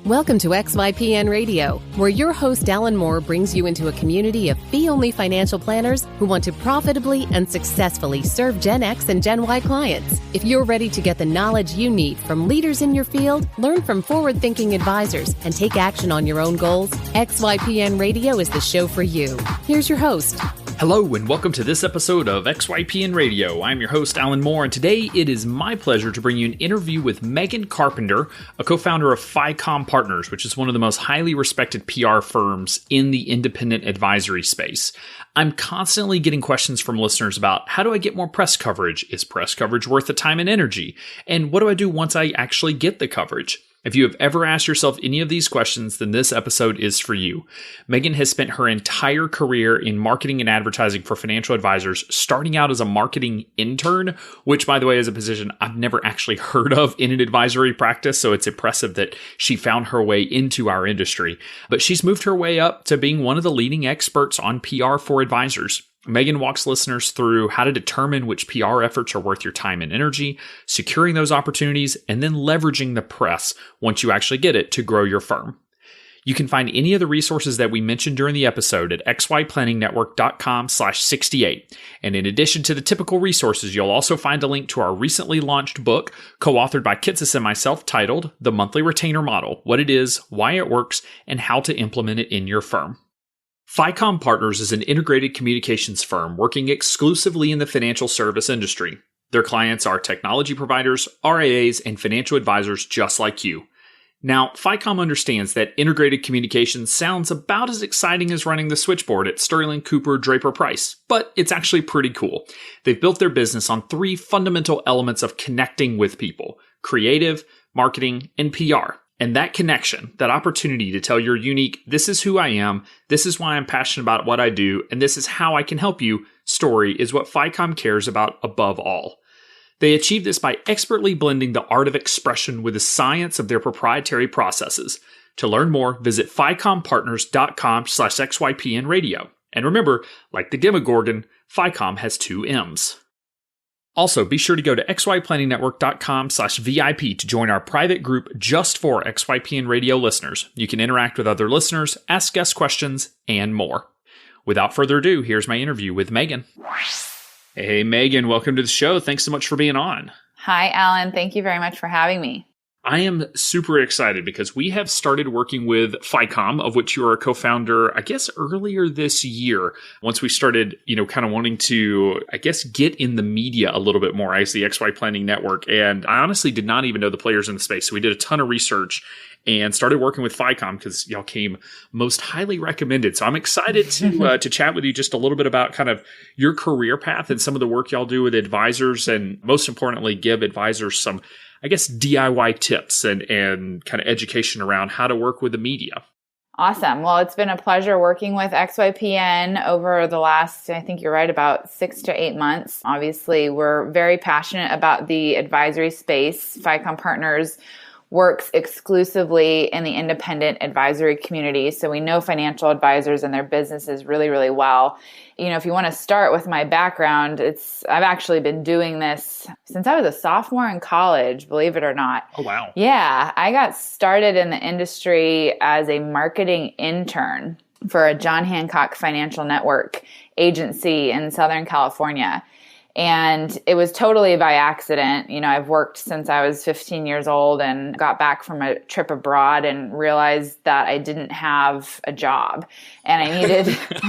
Welcome to XYPN Radio, where your host Alan Moore brings you into a community of fee-only financial planners who want to profitably and successfully serve Gen X and Gen Y clients. If you're ready to get the knowledge you need from leaders in your field, learn from forward-thinking advisors, and take action on your own goals, XYPN Radio is the show for you. Here's your host. Hello and welcome to this episode of XYPN Radio. I'm your host, Alan Moore, and today it is my pleasure to bring you an interview with Megan Carpenter, a co-founder of FiComm Partners, which is one of the most highly respected PR firms in the independent advisory space. I'm constantly getting questions from listeners about how do I get more press coverage? Is press coverage worth the time and energy? And what do I do once I actually get the coverage? If you have ever asked yourself any of these questions, then this episode is for you. Megan has spent her entire career in marketing and advertising for financial advisors, starting out as a marketing intern, which, by the way, is a position I've never actually heard of in an advisory practice, so it's impressive that she found her way into our industry. But she's moved her way up to being one of the leading experts on PR for advisors. Megan walks listeners through how to determine which PR efforts are worth your time and energy, securing those opportunities, and then leveraging the press once you actually get it to grow your firm. You can find any of the resources that we mentioned during the episode at xyplanningnetwork.com/68. And in addition to the typical resources, you'll also find a link to our recently launched book, co-authored by Kitsis and myself, titled The Monthly Retainer Model: What It Is, Why It Works, and How to Implement It in Your Firm. FiComm Partners is an integrated communications firm working exclusively in the financial service industry. Their clients are technology providers, RIAs, and financial advisors just like you. Now, FiComm understands that integrated communications sounds about as exciting as running the switchboard at Sterling, Cooper, Draper, Price, but it's actually pretty cool. They've built their business on three fundamental elements of connecting with people: creative, marketing, and PR. And that connection, that opportunity to tell your unique, this is who I am, this is why I'm passionate about what I do, and this is how I can help you story is what FiComm cares about above all. They achieve this by expertly blending the art of expression with the science of their proprietary processes. To learn more, visit FiCommPartners.com/XYPN Radio. And remember, like the Demogorgon, FiComm has two M's. Also, be sure to go to xyplanningnetwork.com/VIP to join our private group just for XYPN Radio listeners. You can interact with other listeners, ask guest questions, and more. Without further ado, here's my interview with Megan. Hey, Megan, welcome to the show. Thanks so much for being on. Hi, Alan. Thank you very much for having me. I am super excited because we have started working with FiComm, of which you are a co-founder, I guess, earlier this year, once we started, kind of wanting to, get in the media a little bit more as the XY Planning Network. And I honestly did not even know the players in the space. So we did a ton of research and started working with FiComm because y'all came most highly recommended. So I'm excited to chat with you just a little bit about kind of your career path and some of the work y'all do with advisors, and most importantly, give advisors some DIY tips and kind of education around how to work with the media. Awesome. Well, it's been a pleasure working with XYPN over the last, I think you're right, about 6 to 8 months. Obviously, we're very passionate about the advisory space. FiComm Partners works exclusively in the independent advisory community. So we know financial advisors and their businesses really, really well. If you want to start with my background, I've actually been doing this since I was a sophomore in college, believe it or not. Oh, wow. Yeah. I got started in the industry as a marketing intern for a John Hancock Financial Network agency in Southern California. And it was totally by accident. I've worked since I was 15 years old and got back from a trip abroad and realized that I didn't have a job and I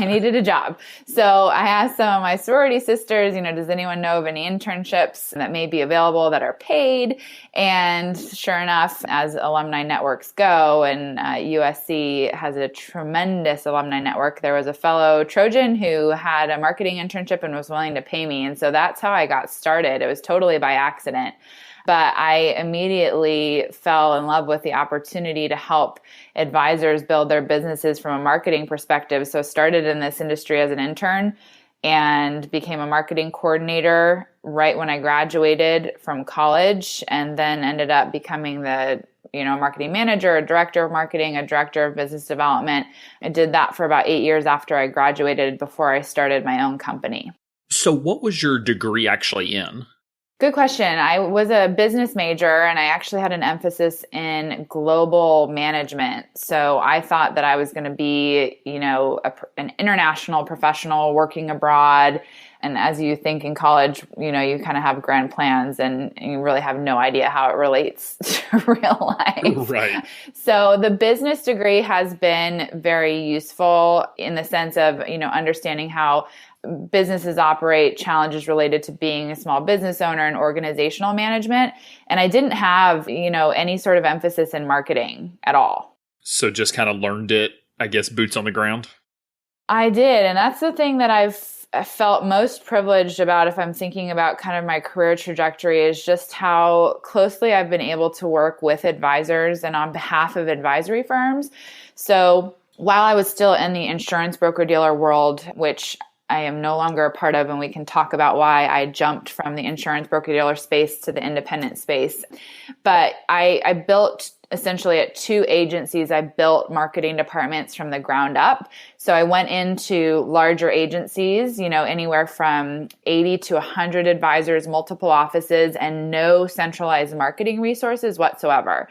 needed a job. So I asked some of my sorority sisters, does anyone know of any internships that may be available that are paid? And sure enough, as alumni networks go, and USC has a tremendous alumni network, there was a fellow Trojan who had a marketing internship and was willing to pay me. And so that's how I got started. It was totally by accident. But I immediately fell in love with the opportunity to help advisors build their businesses from a marketing perspective. So started in this industry as an intern and became a marketing coordinator right when I graduated from college, and then ended up becoming the marketing manager, a director of marketing, a director of business development. I did that for about 8 years after I graduated before I started my own company. So what was your degree actually in? Good question. I was a business major and I actually had an emphasis in global management. So I thought that I was going to be, an international professional working abroad. And as you think in college, you kind of have grand plans and you really have no idea how it relates to real life. Right. So the business degree has been very useful in the sense of, understanding how businesses operate, challenges related to being a small business owner and organizational management. And I didn't have, any sort of emphasis in marketing at all. So just kind of learned it, I guess, boots on the ground? I did. And that's the thing that I felt most privileged about if I'm thinking about kind of my career trajectory is just how closely I've been able to work with advisors and on behalf of advisory firms. So while I was still in the insurance broker-dealer world, which I am no longer a part of, and we can talk about why I jumped from the insurance broker-dealer space to the independent space. But I built essentially at 2 agencies, I built marketing departments from the ground up. So I went into larger agencies, anywhere from 80 to 100 advisors, multiple offices, and no centralized marketing resources whatsoever.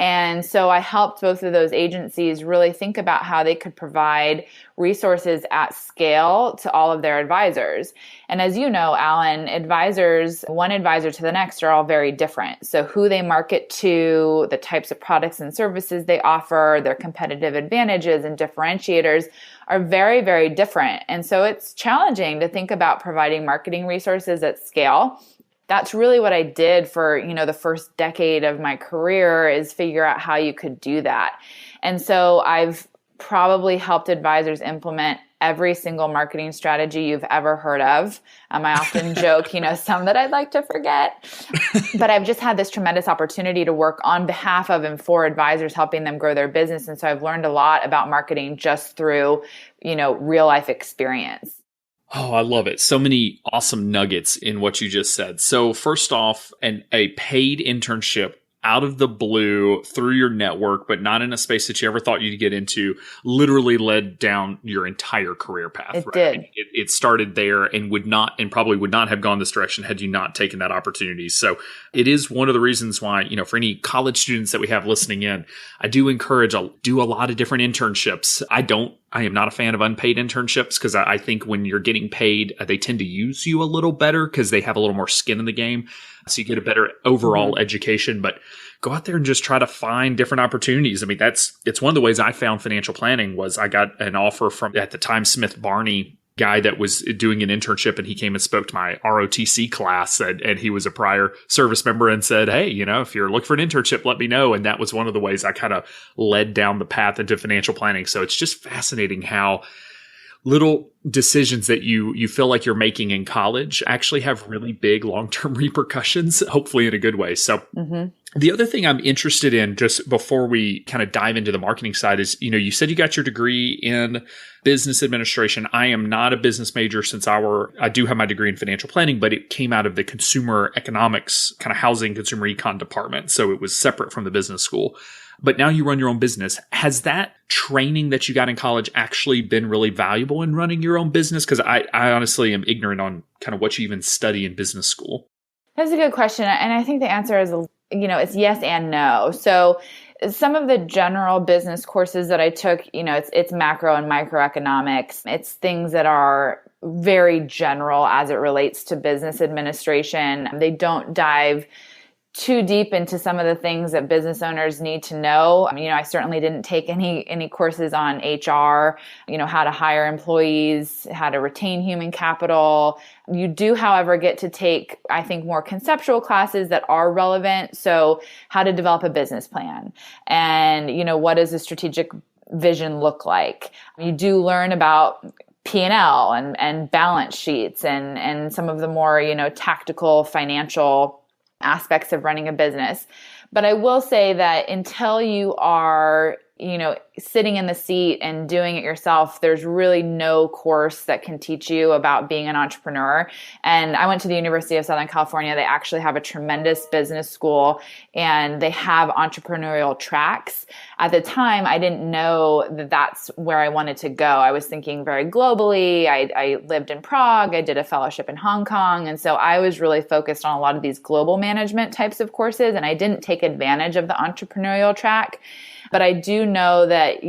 And so I helped both of those agencies really think about how they could provide resources at scale to all of their advisors. And as you know, Alan, advisors, one advisor to the next are all very different. So who they market to, the types of products and services they offer, their competitive advantages and differentiators are very, very different. And so it's challenging to think about providing marketing resources at scale. That's really what I did for, the first decade of my career is figure out how you could do that. And so I've probably helped advisors implement every single marketing strategy you've ever heard of. I often joke, some that I'd like to forget, but I've just had this tremendous opportunity to work on behalf of and for advisors, helping them grow their business. And so I've learned a lot about marketing just through, real life experience. Oh, I love it. So many awesome nuggets in what you just said. So first off, a paid internship out of the blue through your network, but not in a space that you ever thought you'd get into, literally led down your entire career path. It right? did. It started there and probably would not have gone this direction had you not taken that opportunity. So it is one of the reasons why, for any college students that we have listening in, I do encourage, I'll do a lot of different internships. I am not a fan of unpaid internships because I think when you're getting paid, they tend to use you a little better because they have a little more skin in the game. So you get a better overall education, but go out there and just try to find different opportunities. I mean, it's one of the ways I found financial planning was I got an offer from, at the time, Smith Barney guy that was doing an internship, and he came and spoke to my ROTC class, and he was a prior service member and said, hey, if you're looking for an internship, let me know. And that was one of the ways I kind of led down the path into financial planning. So it's just fascinating how little decisions that you feel like you're making in college actually have really big long-term repercussions, hopefully in a good way. So the other thing I'm interested in, just before we kind of dive into the marketing side, is, you said you got your degree in business administration. I am not a business major since I do have my degree in financial planning, but it came out of the consumer economics, kind of housing consumer econ department. So it was separate from the business school. But now you run your own business. Has that training that you got in college actually been really valuable in running your own business? Because I honestly am ignorant on kind of what you even study in business school. That's a good question. And I think the answer is, it's yes and no. So some of the general business courses that I took, it's macro and microeconomics. It's things that are very general as it relates to business administration. They don't dive too deep into some of the things that business owners need to know. I certainly didn't take any courses on HR, how to hire employees, how to retain human capital. You do, however, get to take, I think, more conceptual classes that are relevant. So how to develop a business plan and, what does a strategic vision look like? You do learn about P&L and balance sheets and some of the more, tactical financial aspects of running a business. But I will say that until you are sitting in the seat and doing it yourself, there's really no course that can teach you about being an entrepreneur. And I went to the University of Southern California. They actually have a tremendous business school and they have entrepreneurial tracks. At the time, I didn't know that that's where I wanted to go. I was thinking very globally. I lived in Prague. I did a fellowship in Hong Kong. And so I was really focused on a lot of these global management types of courses, and I didn't take advantage of the entrepreneurial track. But I do know that,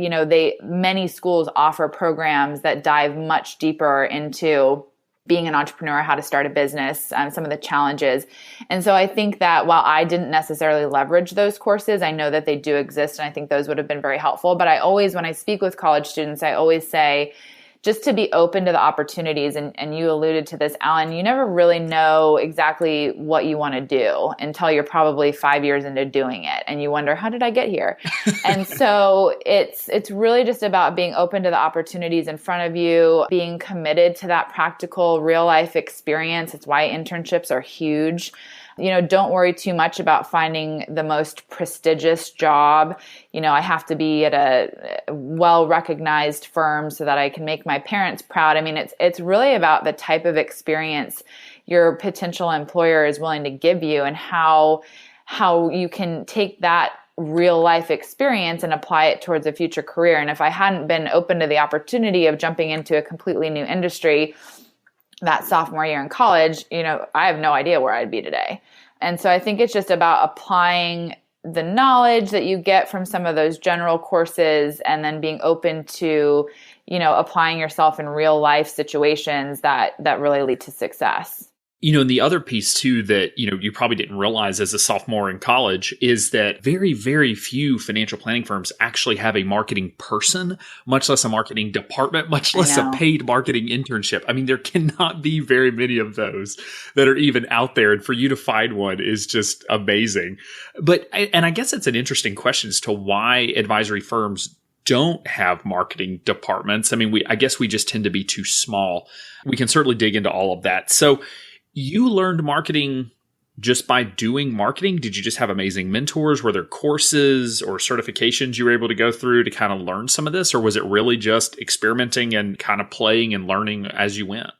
many schools offer programs that dive much deeper into being an entrepreneur, how to start a business, some of the challenges. And so I think that while I didn't necessarily leverage those courses, I know that they do exist, and I think those would have been very helpful. But I always, when I speak with college students, I always say, just to be open to the opportunities. And you alluded to this, Alan, you never really know exactly what you want to do until you're probably 5 years into doing it. And you wonder, how did I get here? And so it's really just about being open to the opportunities in front of you, being committed to that practical real life experience. It's why internships are huge. Don't worry too much about finding the most prestigious job. I have to be at a well-recognized firm so that I can make my parents proud. I mean, it's really about the type of experience your potential employer is willing to give you and how you can take that real life experience and apply it towards a future career. And if I hadn't been open to the opportunity of jumping into a completely new industry that sophomore year in college, I have no idea where I'd be today. And so I think it's just about applying the knowledge that you get from some of those general courses and then being open to, applying yourself in real life situations that really lead to success. And the other piece too that, you probably didn't realize as a sophomore in college is that very, very few financial planning firms actually have a marketing person, much less a marketing department, much less a paid marketing internship. I mean, there cannot be very many of those that are even out there. And for you to find one is just amazing. And I guess it's an interesting question as to why advisory firms don't have marketing departments. I mean, I guess we just tend to be too small. We can certainly dig into all of that. So you learned marketing just by doing marketing? Did you just have amazing mentors? Were there courses or certifications you were able to go through to kind of learn some of this? Or was it really just experimenting and kind of playing and learning as you went?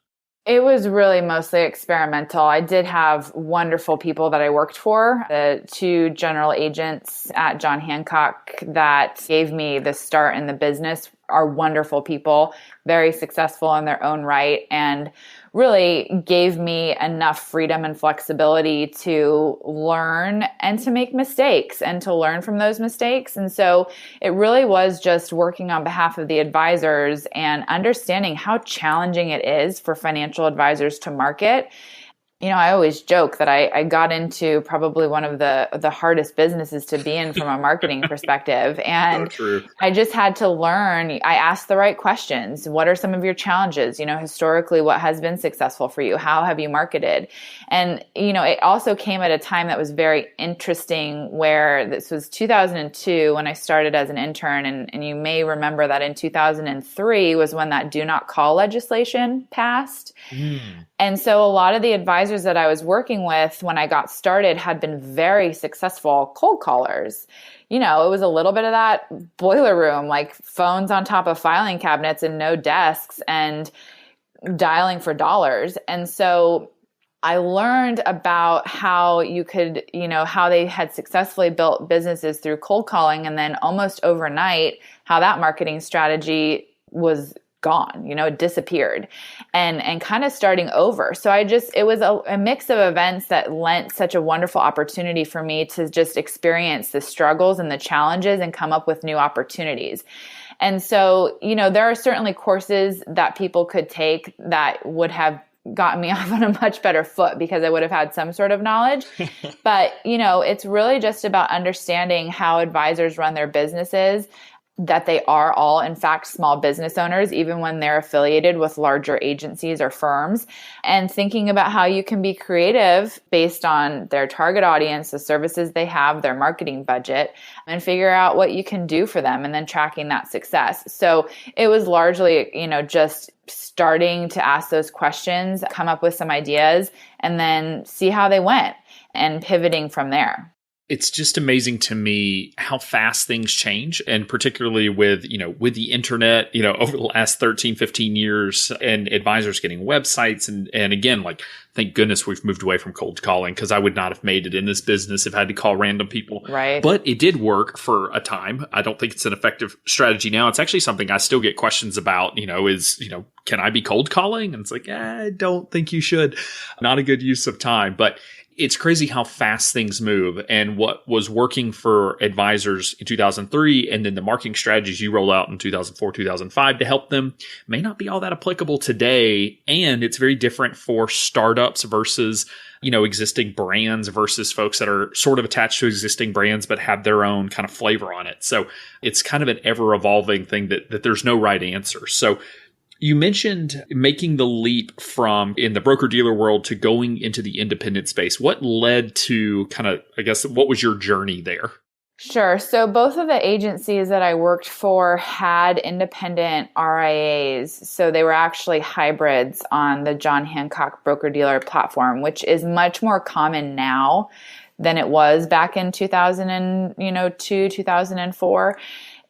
It was really mostly experimental. I did have wonderful people that I worked for. The two general agents at John Hancock that gave me the start in the business are wonderful people, very successful in their own right, and really gave me enough freedom and flexibility to learn and to make mistakes and to learn from those mistakes. And so it really was just working on behalf of the advisors and understanding how challenging it is for financial advisors to market. I always joke that I got into probably one of the hardest businesses to be in from a marketing perspective. And I just had to learn. I asked the right questions. What are some of your challenges? Historically, what has been successful for you? How have you marketed? And, it also came at a time that was very interesting where this was 2002 when I started as an intern. And you may remember that in 2003 was when that do not call legislation passed. And so a lot of the advisors that I was working with when I got started had been very successful cold callers. It was a little bit of that boiler room, like phones on top of filing cabinets and no desks and dialing for dollars. And so I learned about how you could, how they had successfully built businesses through cold calling, and then almost overnight, how that marketing strategy was gone, it disappeared and kind of starting over. So it was a mix of events that lent such a wonderful opportunity for me to just experience the struggles and the challenges and come up with new opportunities. And so, there are certainly courses that people could take that would have gotten me off on a much better foot because I would have had some sort of knowledge. But, it's really just about understanding how advisors run their businesses, that they are all, in fact, small business owners, even when they're affiliated with larger agencies or firms, and thinking about how you can be creative based on their target audience, the services they have, their marketing budget, and figure out what you can do for them and then tracking that success. So it was largely, just starting to ask those questions, come up with some ideas, and then see how they went and pivoting from there. It's just amazing to me how fast things change, and particularly with the internet, over the last 13, 15 years, and advisors getting websites. And again, like, thank goodness we've moved away from cold calling, because I would not have made it in this business if I had to call random people. Right. But it did work for a time. I don't think it's an effective strategy now. It's actually something I still get questions about, can I be cold calling? And it's like, I don't think you should. Not a good use of time. But it's crazy how fast things move, and what was working for advisors in 2003 and then the marketing strategies you roll out in 2004, 2005 to help them may not be all that applicable today. And it's very different for startups versus, existing brands versus folks that are sort of attached to existing brands but have their own kind of flavor on it. So it's kind of an ever evolving thing that there's no right answer. So you mentioned making the leap from in the broker-dealer world to going into the independent space. What led to what was your journey there? Sure. So both of the agencies that I worked for had independent RIAs. So they were actually hybrids on the John Hancock broker-dealer platform, which is much more common now than it was back in 2002, 2004.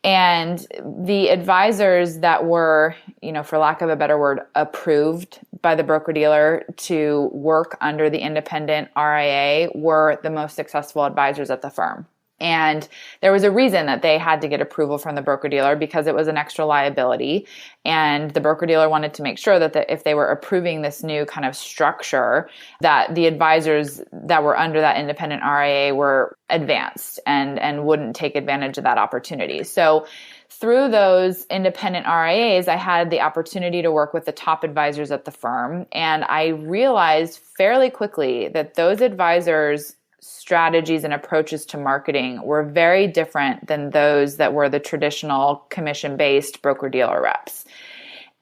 And the advisors that were, for lack of a better word, approved by the broker-dealer to work under the independent RIA were the most successful advisors at the firm. And there was a reason that they had to get approval from the broker-dealer, because it was an extra liability. And the broker-dealer wanted to make sure that if they were approving this new kind of structure, that the advisors that were under that independent RIA were advanced and wouldn't take advantage of that opportunity. So through those independent RIAs, I had the opportunity to work with the top advisors at the firm. And I realized fairly quickly that those advisors' strategies and approaches to marketing were very different than those that were the traditional commission-based broker-dealer reps.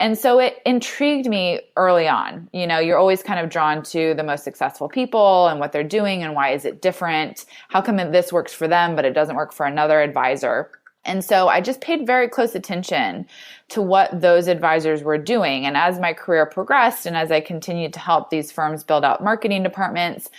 And so it intrigued me early on. You're always kind of drawn to the most successful people and what they're doing and why is it different? How come this works for them, but it doesn't work for another advisor? And so I just paid very close attention to what those advisors were doing. And as my career progressed and as I continued to help these firms build out marketing departments,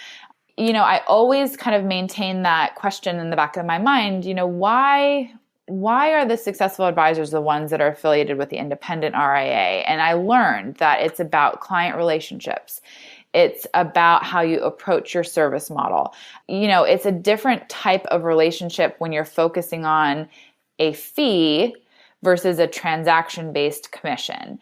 I always kind of maintain that question in the back of my mind, why are the successful advisors the ones that are affiliated with the independent RIA? And I learned that it's about client relationships. It's about how you approach your service model. It's a different type of relationship when you're focusing on a fee versus a transaction-based commission.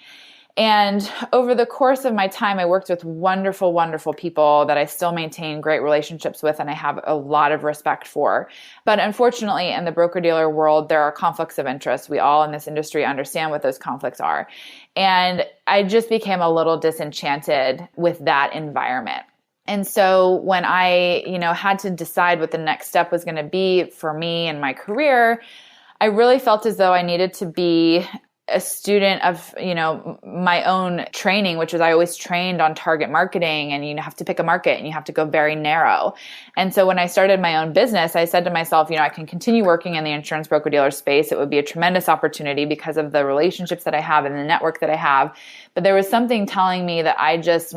And over the course of my time, I worked with wonderful, wonderful people that I still maintain great relationships with and I have a lot of respect for. But unfortunately, in the broker-dealer world, there are conflicts of interest. We all in this industry understand what those conflicts are. And I just became a little disenchanted with that environment. And so when I, had to decide what the next step was going to be for me in my career, I really felt as though I needed to be a student of, my own training, which is I always trained on target marketing, and you have to pick a market and you have to go very narrow. And so when I started my own business, I said to myself, I can continue working in the insurance broker-dealer space. It would be a tremendous opportunity because of the relationships that I have and the network that I have. But there was something telling me that I just,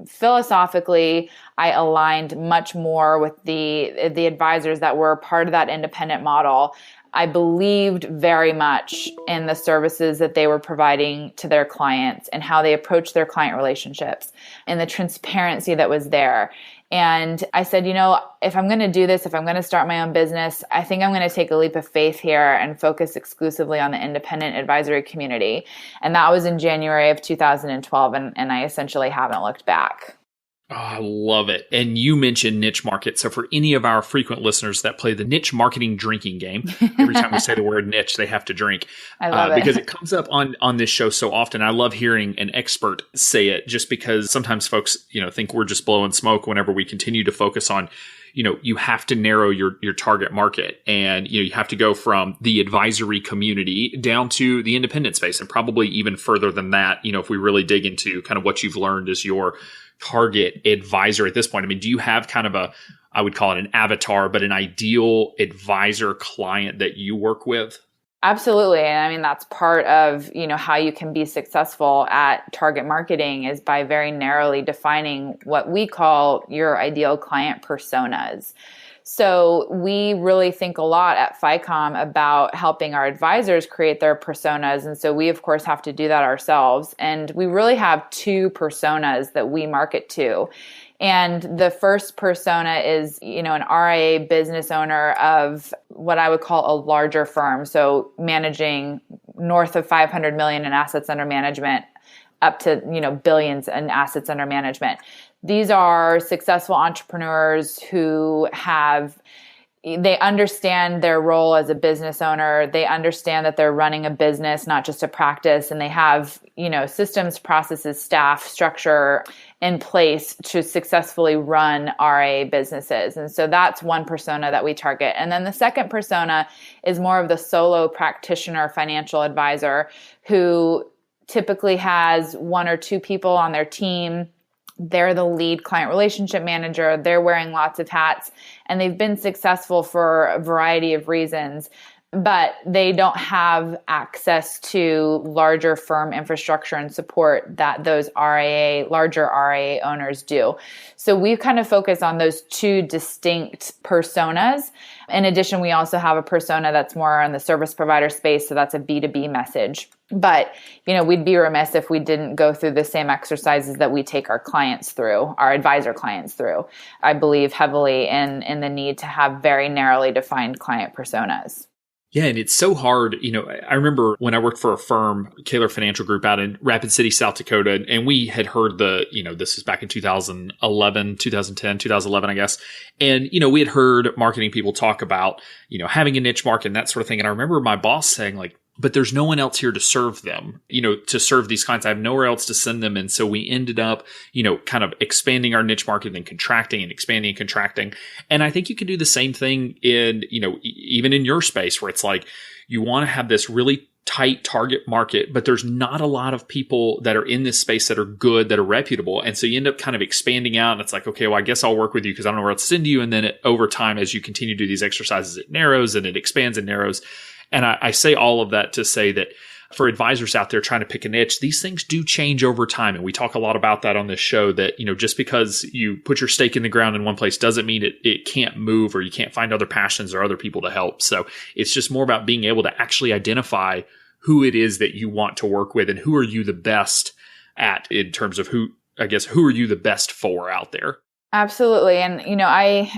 philosophically, I aligned much more with the advisors that were part of that independent model. I believed very much in the services that they were providing to their clients and how they approached their client relationships and the transparency that was there. And I said, if I'm going to do this, if I'm going to start my own business, I think I'm going to take a leap of faith here and focus exclusively on the independent advisory community. And that was in January of 2012. And I essentially haven't looked back. Oh, I love it. And you mentioned niche market. So for any of our frequent listeners that play the niche marketing drinking game, every time we say the word niche, they have to drink. I love it. Because it comes up on this show so often. I love hearing an expert say it, just because sometimes folks, think we're just blowing smoke whenever we continue to focus on, you have to narrow your target market, and, you have to go from the advisory community down to the independent space, and probably even further than that, if we really dig into kind of what you've learned as your target advisor at this point. I mean, do you have kind of I would call it an avatar, but an ideal advisor client that you work with? Absolutely. And I mean, that's part of, how you can be successful at target marketing is by very narrowly defining what we call your ideal client personas. So we really think a lot at FiComm about helping our advisors create their personas. And so we, of course, have to do that ourselves. And we really have two personas that we market to. And the first persona is, an RIA business owner of what I would call a larger firm. So managing north of 500 million in assets under management up to, billions in assets under management. These are successful entrepreneurs who they understand their role as a business owner. They understand that they're running a business, not just a practice, and they have, systems, processes, staff, structure in place to successfully run RIA businesses. And so that's one persona that we target. And then the second persona is more of the solo practitioner financial advisor who typically has one or two people on their team. They're the lead client relationship manager. They're wearing lots of hats, and they've been successful for a variety of reasons, but they don't have access to larger firm infrastructure and support that those larger RIA owners do. So we've kind of focused on those two distinct personas. In addition, we also have a persona that's more in the service provider space. So that's a B2B message. But, we'd be remiss if we didn't go through the same exercises that we take our clients through, our advisor clients through. I believe heavily in the need to have very narrowly defined client personas. Yeah, and it's so hard. I remember when I worked for a firm, Kaler Financial Group out in Rapid City, South Dakota, and we had heard this was back in 2011, I guess. And, we had heard marketing people talk about, having a niche market and that sort of thing. And I remember my boss saying but there's no one else here to serve them, to serve these clients. I have nowhere else to send them. And so we ended up, kind of expanding our niche market and contracting and expanding and contracting. And I think you can do the same thing in, even in your space where it's you want to have this really tight target market, but there's not a lot of people that are in this space that are good, that are reputable. And so you end up kind of expanding out and it's okay, well, I guess I'll work with you because I don't know where else to send you. And then over time, as you continue to do these exercises, it narrows and it expands and narrows. And I say all of that to say that for advisors out there trying to pick a niche, these things do change over time. And we talk a lot about that on this show that, just because you put your stake in the ground in one place doesn't mean it can't move or you can't find other passions or other people to help. So it's just more about being able to actually identify who it is that you want to work with and who are you the best at in terms of who are you the best for out there. Absolutely. And,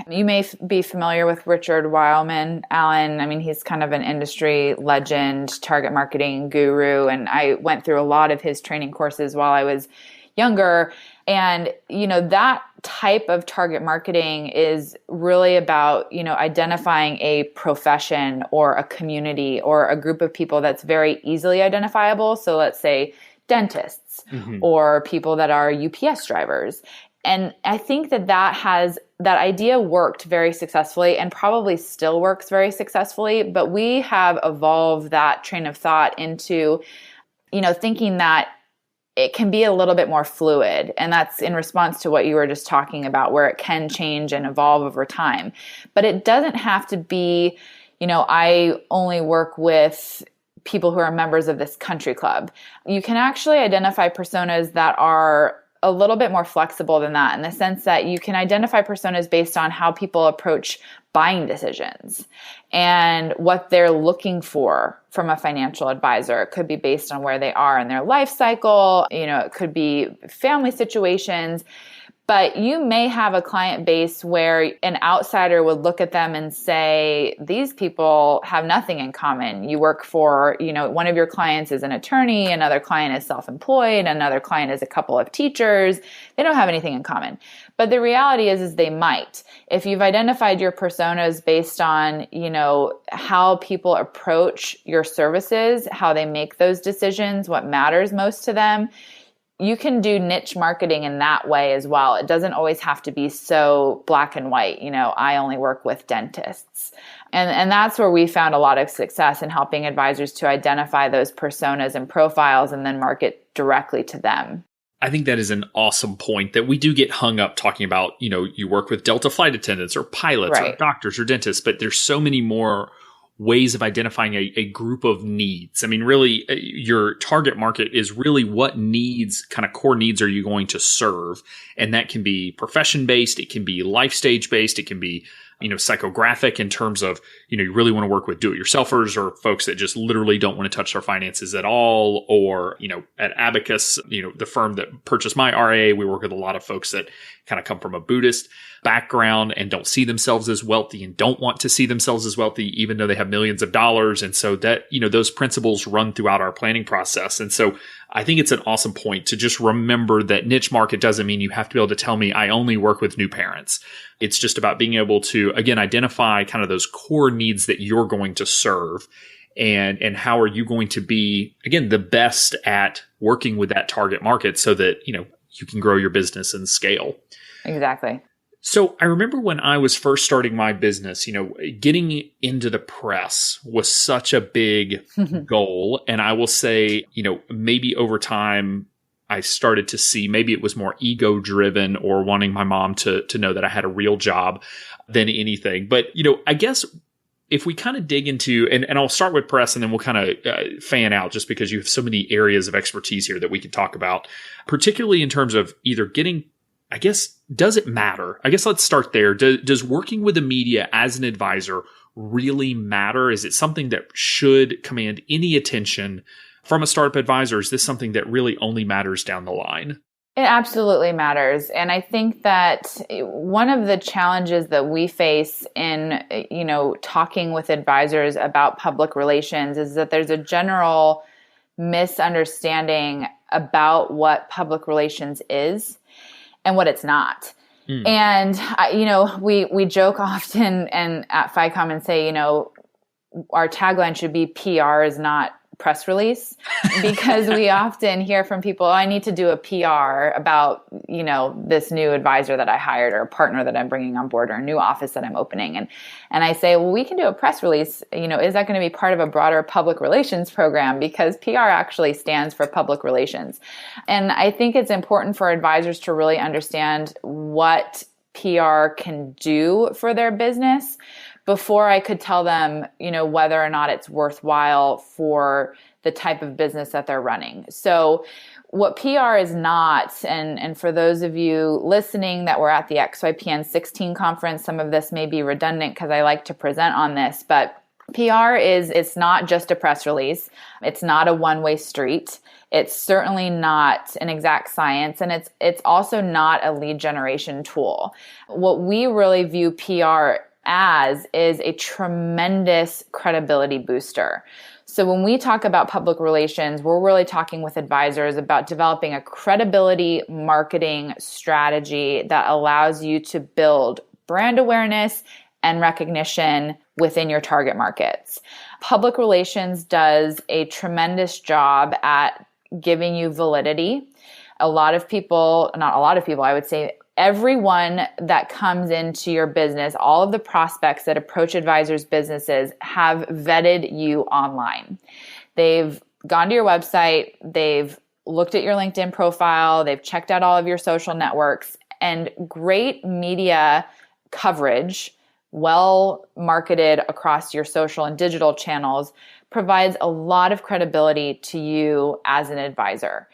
you may be familiar with Richard Weilman, Alan. I mean, he's kind of an industry legend, target marketing guru. And I went through a lot of his training courses while I was younger. And, that type of target marketing is really about, identifying a profession or a community or a group of people that's very easily identifiable. So let's say dentists or people that are UPS drivers. And I think that idea worked very successfully and probably still works very successfully. But we have evolved that train of thought into, thinking that it can be a little bit more fluid. And that's in response to what you were just talking about, where it can change and evolve over time. But it doesn't have to be, I only work with people who are members of this country club. You can actually identify personas that are a little bit more flexible than that, in the sense that you can identify personas based on how people approach buying decisions and what they're looking for from a financial advisor. It could be based on where they are in their life cycle. It could be family situations. But you may have a client base where an outsider would look at them and say, these people have nothing in common. You work for, one of your clients is an attorney, another client is self-employed, another client is a couple of teachers. They don't have anything in common. But the reality is they might. If you've identified your personas based on, how people approach your services, how they make those decisions, what matters most to them, you can do niche marketing in that way as well. It doesn't always have to be so black and white. I only work with dentists. And that's where we found a lot of success in helping advisors to identify those personas and profiles and then market directly to them. I think that is an awesome point that we do get hung up talking about, you work with Delta flight attendants or pilots or doctors or dentists, but there's so many more ways of identifying a group of needs. I mean, really, your target market is really what needs, kind of core needs, are you going to serve? And that can be profession-based, it can be life stage-based, it can be psychographic in terms of, you really want to work with do-it-yourselfers or folks that just literally don't want to touch their finances at all. Or, at Abacus, the firm that purchased my RIA, we work with a lot of folks that kind of come from a Buddhist background and don't see themselves as wealthy and don't want to see themselves as wealthy, even though they have millions of dollars. And so that, those principles run throughout our planning process. And so I think it's an awesome point to just remember that niche market doesn't mean you have to be able to tell me I only work with new parents. It's just about being able to, again, identify kind of those core needs that you're going to serve and how are you going to be, again, the best at working with that target market so that, you can grow your business and scale. Exactly. So I remember when I was first starting my business, getting into the press was such a big goal. And I will say, maybe over time, I started to see maybe it was more ego driven or wanting my mom to know that I had a real job than anything. But, I guess if we kind of dig into, and I'll start with press and then we'll kind of fan out just because you have so many areas of expertise here that we can talk about, particularly in terms of either getting, I guess, does it matter? I guess let's start there. Does working with the media as an advisor really matter? Is it something that should command any attention from a startup advisor? Is this something that really only matters down the line? It absolutely matters. And I think that one of the challenges that we face in, talking with advisors about public relations is that there's a general misunderstanding about what public relations is and what it's not. And, we joke often and at FiComm and say, our tagline should be PR is not press release, because we often hear from people, I need to do a PR about, this new advisor that I hired or a partner that I'm bringing on board or a new office that I'm opening. And I say, well, we can do a press release. Is that going to be part of a broader public relations program? Because PR actually stands for public relations. And I think it's important for advisors to really understand what PR can do for their business before I could tell them, whether or not it's worthwhile for the type of business that they're running. So what PR is not, and for those of you listening that were at the XYPN 16 conference, some of this may be redundant because I like to present on this, but PR it's not just a press release. It's not a one-way street. It's certainly not an exact science, and it's also not a lead generation tool. What we really view PR as is a tremendous credibility booster. So when we talk about public relations, we're really talking with advisors about developing a credibility marketing strategy that allows you to build brand awareness and recognition within your target markets. Public relations does a tremendous job at giving you validity. Not a lot of people, I would say everyone that comes into your business, all of the prospects that approach advisors' businesses have vetted you online. They've gone to your website, they've looked at your LinkedIn profile, they've checked out all of your social networks, and great media coverage, well marketed across your social and digital channels, provides a lot of credibility to you as an advisor.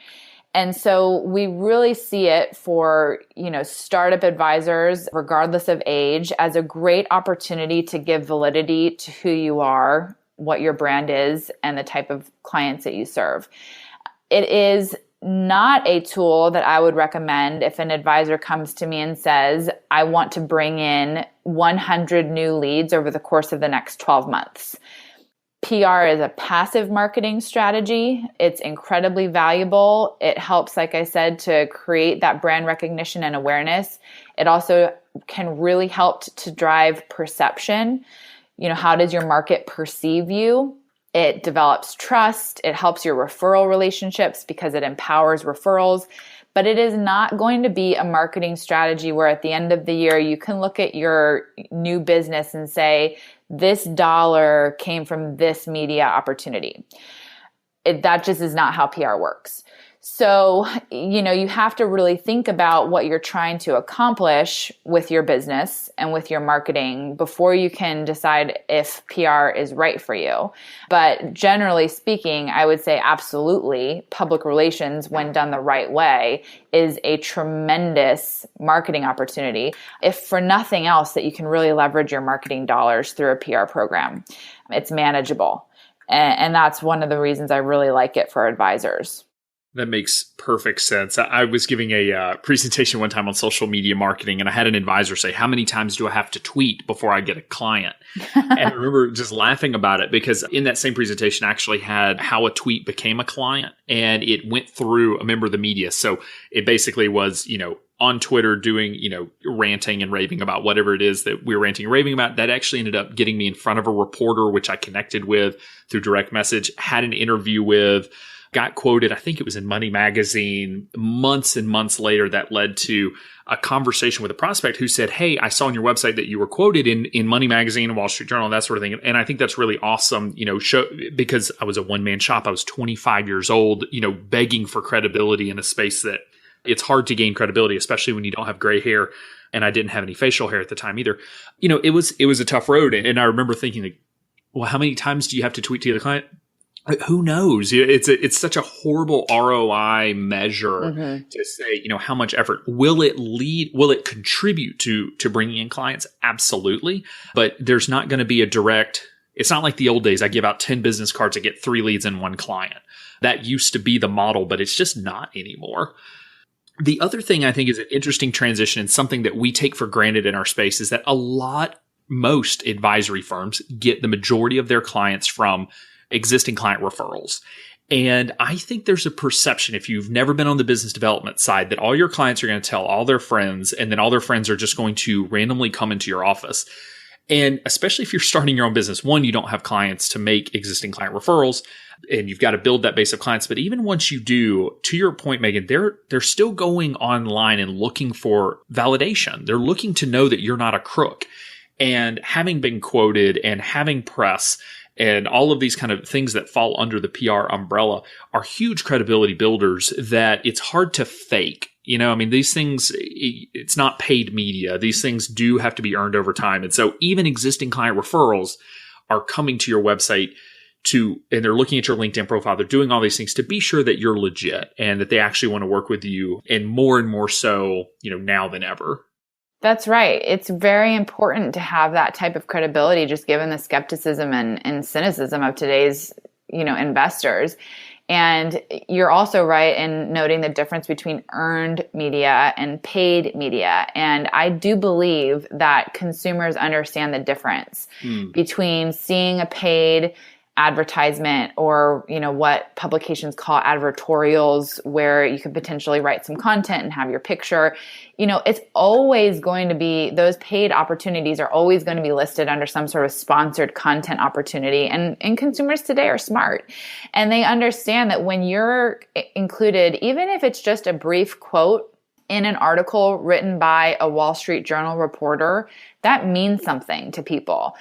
And so we really see it for, startup advisors, regardless of age, as a great opportunity to give validity to who you are, what your brand is, and the type of clients that you serve. It is not a tool that I would recommend if an advisor comes to me and says, I want to bring in 100 new leads over the course of the next 12 months. PR is a passive marketing strategy. It's incredibly valuable. It helps, like I said, to create that brand recognition and awareness. It also can really help to drive perception. How does your market perceive you? It develops trust. It helps your referral relationships because it empowers referrals. But it is not going to be a marketing strategy where at the end of the year, you can look at your new business and say, this dollar came from this media opportunity. That just is not how PR works. So, you have to really think about what you're trying to accomplish with your business and with your marketing before you can decide if PR is right for you. But generally speaking, I would say absolutely public relations, when done the right way, is a tremendous marketing opportunity. If for nothing else, that you can really leverage your marketing dollars through a PR program. It's manageable. And that's one of the reasons I really like it for advisors. That makes perfect sense. I was giving a presentation one time on social media marketing, and I had an advisor say, how many times do I have to tweet before I get a client? And I remember just laughing about it, because in that same presentation, I actually had how a tweet became a client, and it went through a member of the media. So it basically was, on Twitter doing, ranting and raving about whatever it is that we were ranting and raving about. That actually ended up getting me in front of a reporter, which I connected with through direct message, had an interview with, got quoted, I think it was in Money Magazine, months and months later. That led to a conversation with a prospect who said, hey, I saw on your website that you were quoted in Money Magazine and Wall Street Journal and that sort of thing. And I think that's really awesome, because I was a one-man shop. I was 25 years old, begging for credibility in a space that it's hard to gain credibility, especially when you don't have gray hair. And I didn't have any facial hair at the time either. It was a tough road. And I remember thinking, well, how many times do you have to tweet to the client? Who knows? It's such a horrible ROI measure to say, how much effort will it contribute to bringing in clients? Absolutely. But there's not going to be it's not like the old days. I give out 10 business cards, I get 3 leads and 1 client. That used to be the model, but it's just not anymore. The other thing I think is an interesting transition, and something that we take for granted in our space, is that most advisory firms get the majority of their clients from existing client referrals. And I think there's a perception, if you've never been on the business development side, that all your clients are going to tell all their friends, and then all their friends are just going to randomly come into your office. And especially if you're starting your own business, one, you don't have clients to make existing client referrals, and you've got to build that base of clients. But even once you do, to your point, Megan, they're still going online and looking for validation. They're looking to know that you're not a crook. And having been quoted and having press and all of these kind of things that fall under the PR umbrella are huge credibility builders that it's hard to fake. These things, it's not paid media. These things do have to be earned over time. And so even existing client referrals are coming to your website and they're looking at your LinkedIn profile. They're doing all these things to be sure that you're legit and that they actually want to work with you, and more so, now than ever. That's right. It's very important to have that type of credibility, just given the skepticism and cynicism of today's, investors. And you're also right in noting the difference between earned media and paid media. And I do believe that consumers understand the difference between seeing a paid advertisement or, what publications call advertorials, where you could potentially write some content and have your picture. It's always going to be, those paid opportunities are always going to be listed under some sort of sponsored content opportunity. And consumers today are smart, and they understand that when you're included, even if it's just a brief quote in an article written by a Wall Street Journal reporter, that means something to people.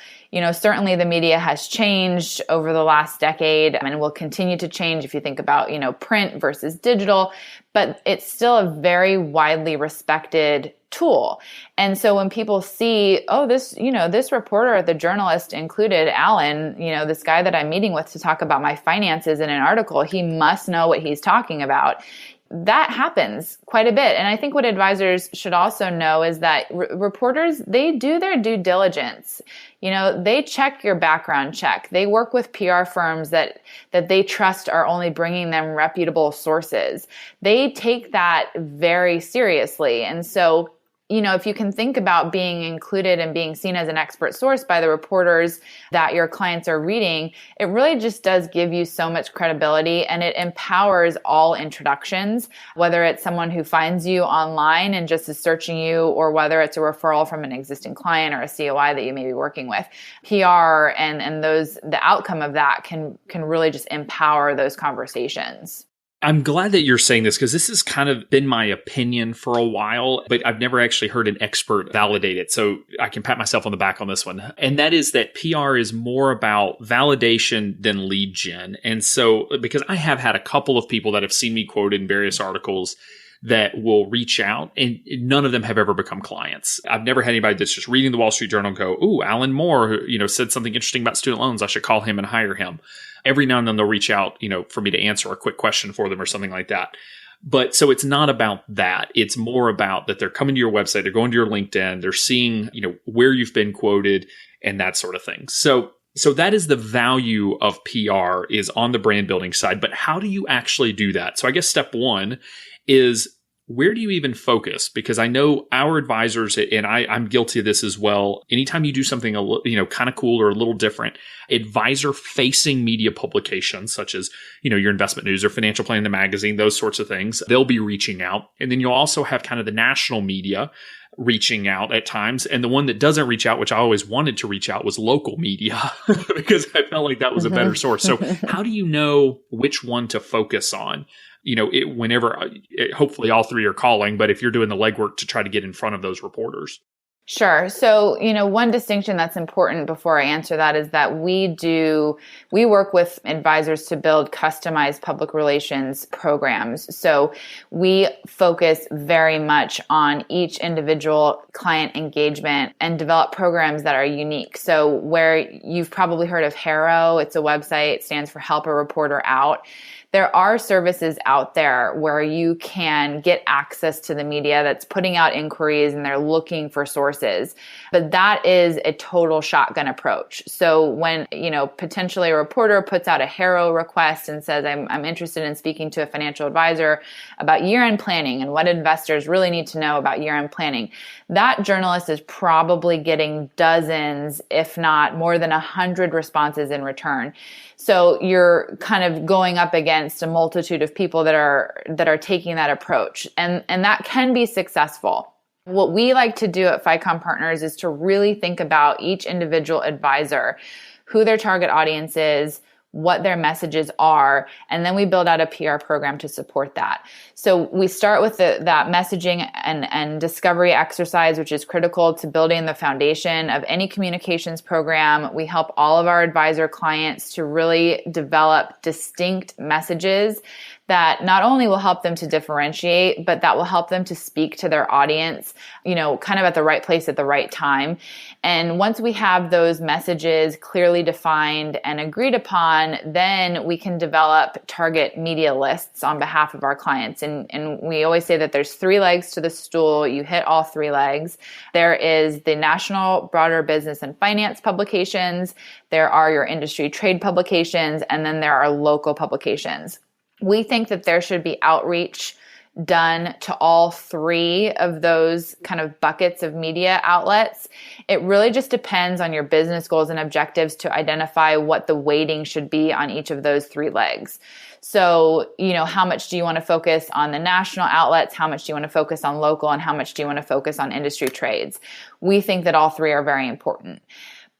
Certainly the media has changed over the last decade and will continue to change if you think about, print versus digital, but it's still a very widely respected tool. And so when people see, oh, this reporter, the journalist included Alan, this guy that I'm meeting with to talk about my finances in an article, he must know what he's talking about. That happens quite a bit. And I think what advisors should also know is that reporters, they do their due diligence. They check your background check. They work with PR firms that they trust are only bringing them reputable sources. They take that very seriously. And so, if you can think about being included and being seen as an expert source by the reporters that your clients are reading, it really just does give you so much credibility, and it empowers all introductions, whether it's someone who finds you online and just is searching you, or whether it's a referral from an existing client or a COI that you may be working with. PR and the outcome of that can really just empower those conversations. I'm glad that you're saying this because this has kind of been my opinion for a while, but I've never actually heard an expert validate it. So I can pat myself on the back on this one. And that is that PR is more about validation than lead gen. And so, because I have had a couple of people that have seen me quoted in various articles that will reach out, and none of them have ever become clients. I've never had anybody that's just reading the Wall Street Journal and go, "Ooh, Alan Moore, said something interesting about student loans. I should call him and hire him." Every now and then they'll reach out, for me to answer a quick question for them or something like that. But so it's not about that. It's more about that they're coming to your website, they're going to your LinkedIn, they're seeing, where you've been quoted and that sort of thing. So that is the value of PR, is on the brand building side. But how do you actually do that? So I guess step one is, where do you even focus? Because I know our advisors, and I'm guilty of this as well. Anytime you do something, kind of cool or a little different, advisor-facing media publications, such as, your investment news or financial planning, the magazine, those sorts of things, they'll be reaching out. And then you'll also have kind of the national media reaching out at times. And the one that doesn't reach out, which I always wanted to reach out, was local media because I felt like that was a better source. So how do you know which one to focus on? Hopefully all three are calling, but if you're doing the legwork to try to get in front of those reporters. Sure. So, one distinction that's important before I answer that is that we work with advisors to build customized public relations programs. So we focus very much on each individual client engagement and develop programs that are unique. So where you've probably heard of HARO, it's a website, it stands for Help a Reporter Out. There are services out there where you can get access to the media that's putting out inquiries and they're looking for sources. But that is a total shotgun approach. So when, potentially a reporter puts out a HARO request and says, I'm interested in speaking to a financial advisor about year-end planning and what investors really need to know about year-end planning, that journalist is probably getting dozens, if not more than 100 responses in return. So you're kind of going up against a multitude of people that are taking that approach. And that can be successful. What we like to do at FiComm Partners is to really think about each individual advisor, who their target audience is, what their messages are, and then we build out a PR program to support that. So we start with that messaging and discovery exercise, which is critical to building the foundation of any communications program. We help all of our advisor clients to really develop distinct messages that not only will help them to differentiate, but that will help them to speak to their audience, kind of at the right place at the right time. And once we have those messages clearly defined and agreed upon, then we can develop target media lists on behalf of our clients. And we always say that there's 3 legs to the stool. You hit all 3 legs. There is the national, broader business and finance publications. There are your industry trade publications, and then there are local publications. We think that there should be outreach done to all 3 of those kind of buckets of media outlets. It really just depends on your business goals and objectives to identify what the weighting should be on each of those 3 legs. So, how much do you want to focus on the national outlets? How much do you want to focus on local? And how much do you want to focus on industry trades? We think that all 3 are very important.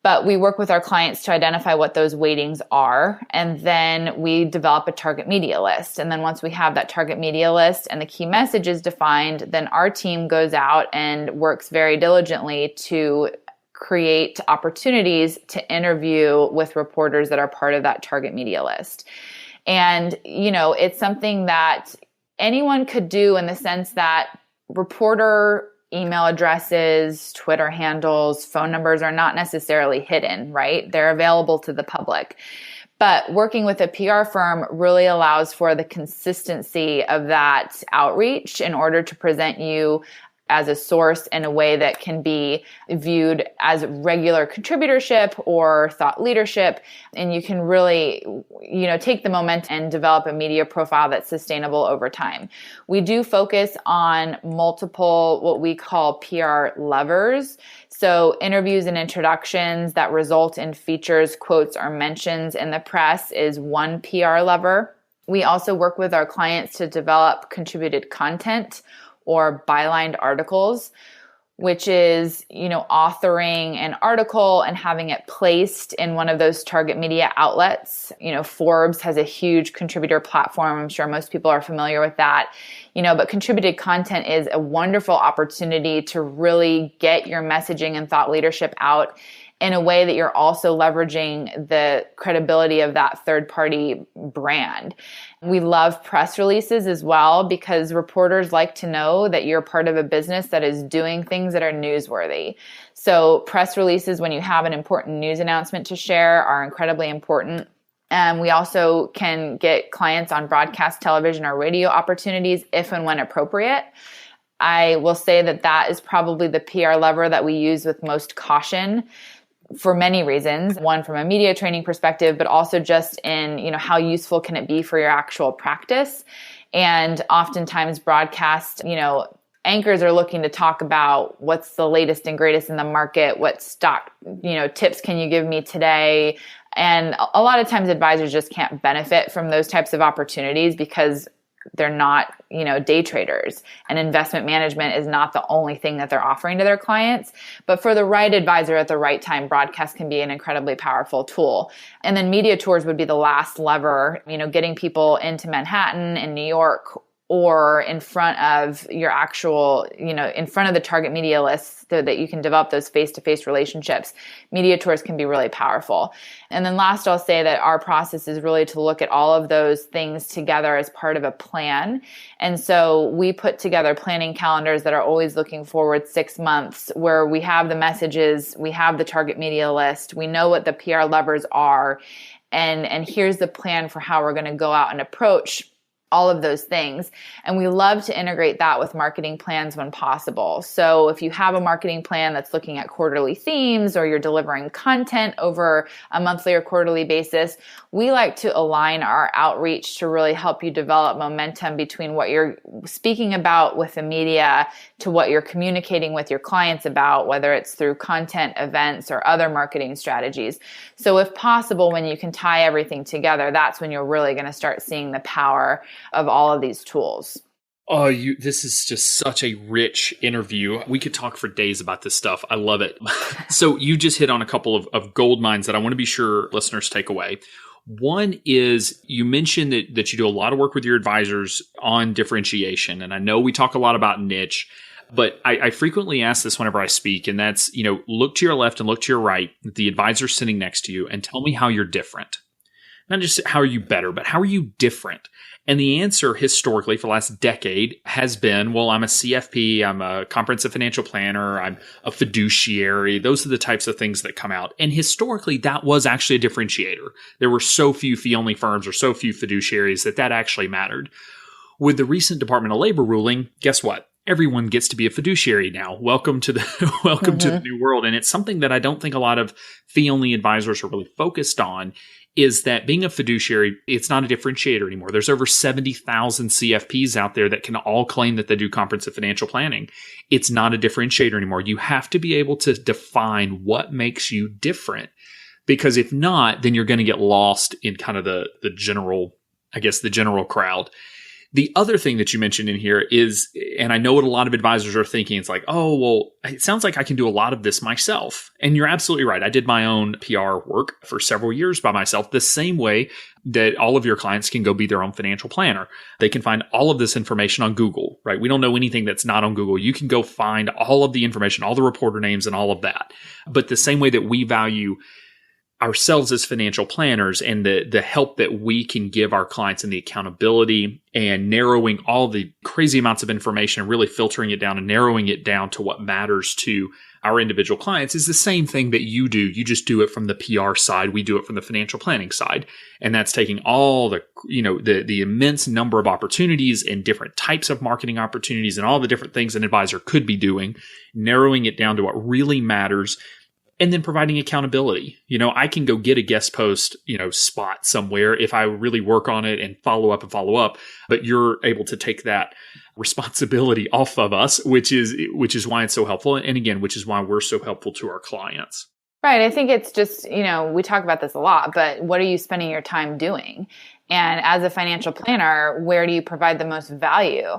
But we work with our clients to identify what those weightings are, and then we develop a target media list. And then once we have that target media list and the key messages defined, then our team goes out and works very diligently to create opportunities to interview with reporters that are part of that target media list. And, it's something that anyone could do in the sense that reporter email addresses, Twitter handles, phone numbers are not necessarily hidden, right? They're available to the public. But working with a PR firm really allows for the consistency of that outreach in order to present you as a source in a way that can be viewed as regular contributorship or thought leadership. And you can really, take the momentum and develop a media profile that's sustainable over time. We do focus on multiple, what we call PR levers. So interviews and introductions that result in features, quotes, or mentions in the press is one PR lever. We also work with our clients to develop contributed content or bylined articles. which is, authoring an article and having it placed in one of those target media outlets. Forbes has a huge contributor platform. I'm sure most people are familiar with that. But contributed content is a wonderful opportunity to really get your messaging and thought leadership out in a way that you're also leveraging the credibility of that third-party brand. We love press releases as well because reporters like to know that you're part of a business that is doing things that are newsworthy. So press releases, when you have an important news announcement to share, are incredibly important. And we also can get clients on broadcast television or radio opportunities if and when appropriate. I will say that is probably the PR lever that we use with most caution for many reasons. One, from a media training perspective, but also just in, how useful can it be for your actual practice? And oftentimes broadcast, anchors are looking to talk about what's the latest and greatest in the market, what stock, tips can you give me today? And a lot of times advisors just can't benefit from those types of opportunities because they're not, day traders, and investment management is not the only thing that they're offering to their clients. But for the right advisor at the right time, broadcast can be an incredibly powerful tool. And then media tours would be the last lever, getting people into Manhattan and New York, or in front of your actual, in front of the target media list so that you can develop those face-to-face relationships. Media tours can be really powerful. And then last, I'll say that our process is really to look at all of those things together as part of a plan. And so we put together planning calendars that are always looking forward 6 months, where we have the messages, we have the target media list, we know what the PR levers are, and here's the plan for how we're going to go out and approach all of those things. And we love to integrate that with marketing plans when possible. So if you have a marketing plan that's looking at quarterly themes, or you're delivering content over a monthly or quarterly basis, we like to align our outreach to really help you develop momentum between what you're speaking about with the media to what you're communicating with your clients about, whether it's through content, events, or other marketing strategies. So if possible, when you can tie everything together, that's when you're really going to start seeing the power of all of these tools. Oh, this is just such a rich interview. We could talk for days about this stuff. I love it. So you just hit on a couple of gold mines that I want to be sure listeners take away. One is you mentioned that you do a lot of work with your advisors on differentiation. And I know we talk a lot about niche, but I frequently ask this whenever I speak, and that's, look to your left and look to your right, the advisor sitting next to you, and tell me how you're different. Not just how are you better, but how are you different? And the answer historically for the last decade has been, well, I'm a CFP, I'm a comprehensive financial planner, I'm a fiduciary. Those are the types of things that come out. And historically, that was actually a differentiator. There were so few fee-only firms or so few fiduciaries that actually mattered. With the recent Department of Labor ruling, guess what? Everyone gets to be a fiduciary now. Welcome to the welcome to the new world. And it's something that I don't think a lot of fee-only advisors are really focused on, is that being a fiduciary, it's not a differentiator anymore. There's over 70,000 CFPs out there that can all claim that they do comprehensive financial planning. It's not a differentiator anymore. You have to be able to define what makes you different, because if not, then you're going to get lost in kind of the general crowd. The other thing that you mentioned in here is, and I know what a lot of advisors are thinking, it's like, oh, well, it sounds like I can do a lot of this myself. And you're absolutely right. I did my own PR work for several years by myself, the same way that all of your clients can go be their own financial planner. They can find all of this information on Google, right? We don't know anything that's not on Google. You can go find all of the information, all the reporter names and all of that. But the same way that we value ourselves as financial planners and the help that we can give our clients and the accountability and narrowing all the crazy amounts of information and really filtering it down and narrowing it down to what matters to our individual clients is the same thing that you do. You just do it from the PR side. We do it from the financial planning side. And that's taking all the immense number of opportunities and different types of marketing opportunities and all the different things an advisor could be doing, narrowing it down to what really matters, and then providing accountability. I can go get a guest post, spot somewhere if I really work on it and follow up, but you're able to take that responsibility off of us, which is why it's so helpful. And again, which is why we're so helpful to our clients. Right. I think it's just, we talk about this a lot, but what are you spending your time doing? And as a financial planner, where do you provide the most value?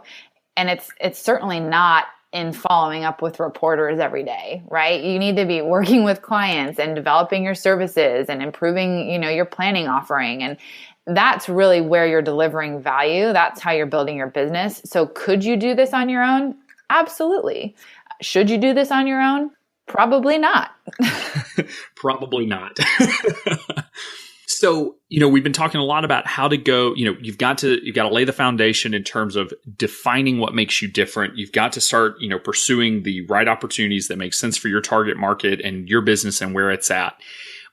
And it's certainly not in following up with reporters every day, right? You need to be working with clients and developing your services and improving, your planning offering. And that's really where you're delivering value. That's how you're building your business. So could you do this on your own? Absolutely. Should you do this on your own? Probably not. Probably not. So, we've been talking a lot about how to go, you've got to lay the foundation in terms of defining what makes you different. You've got to start, pursuing the right opportunities that make sense for your target market and your business and where it's at.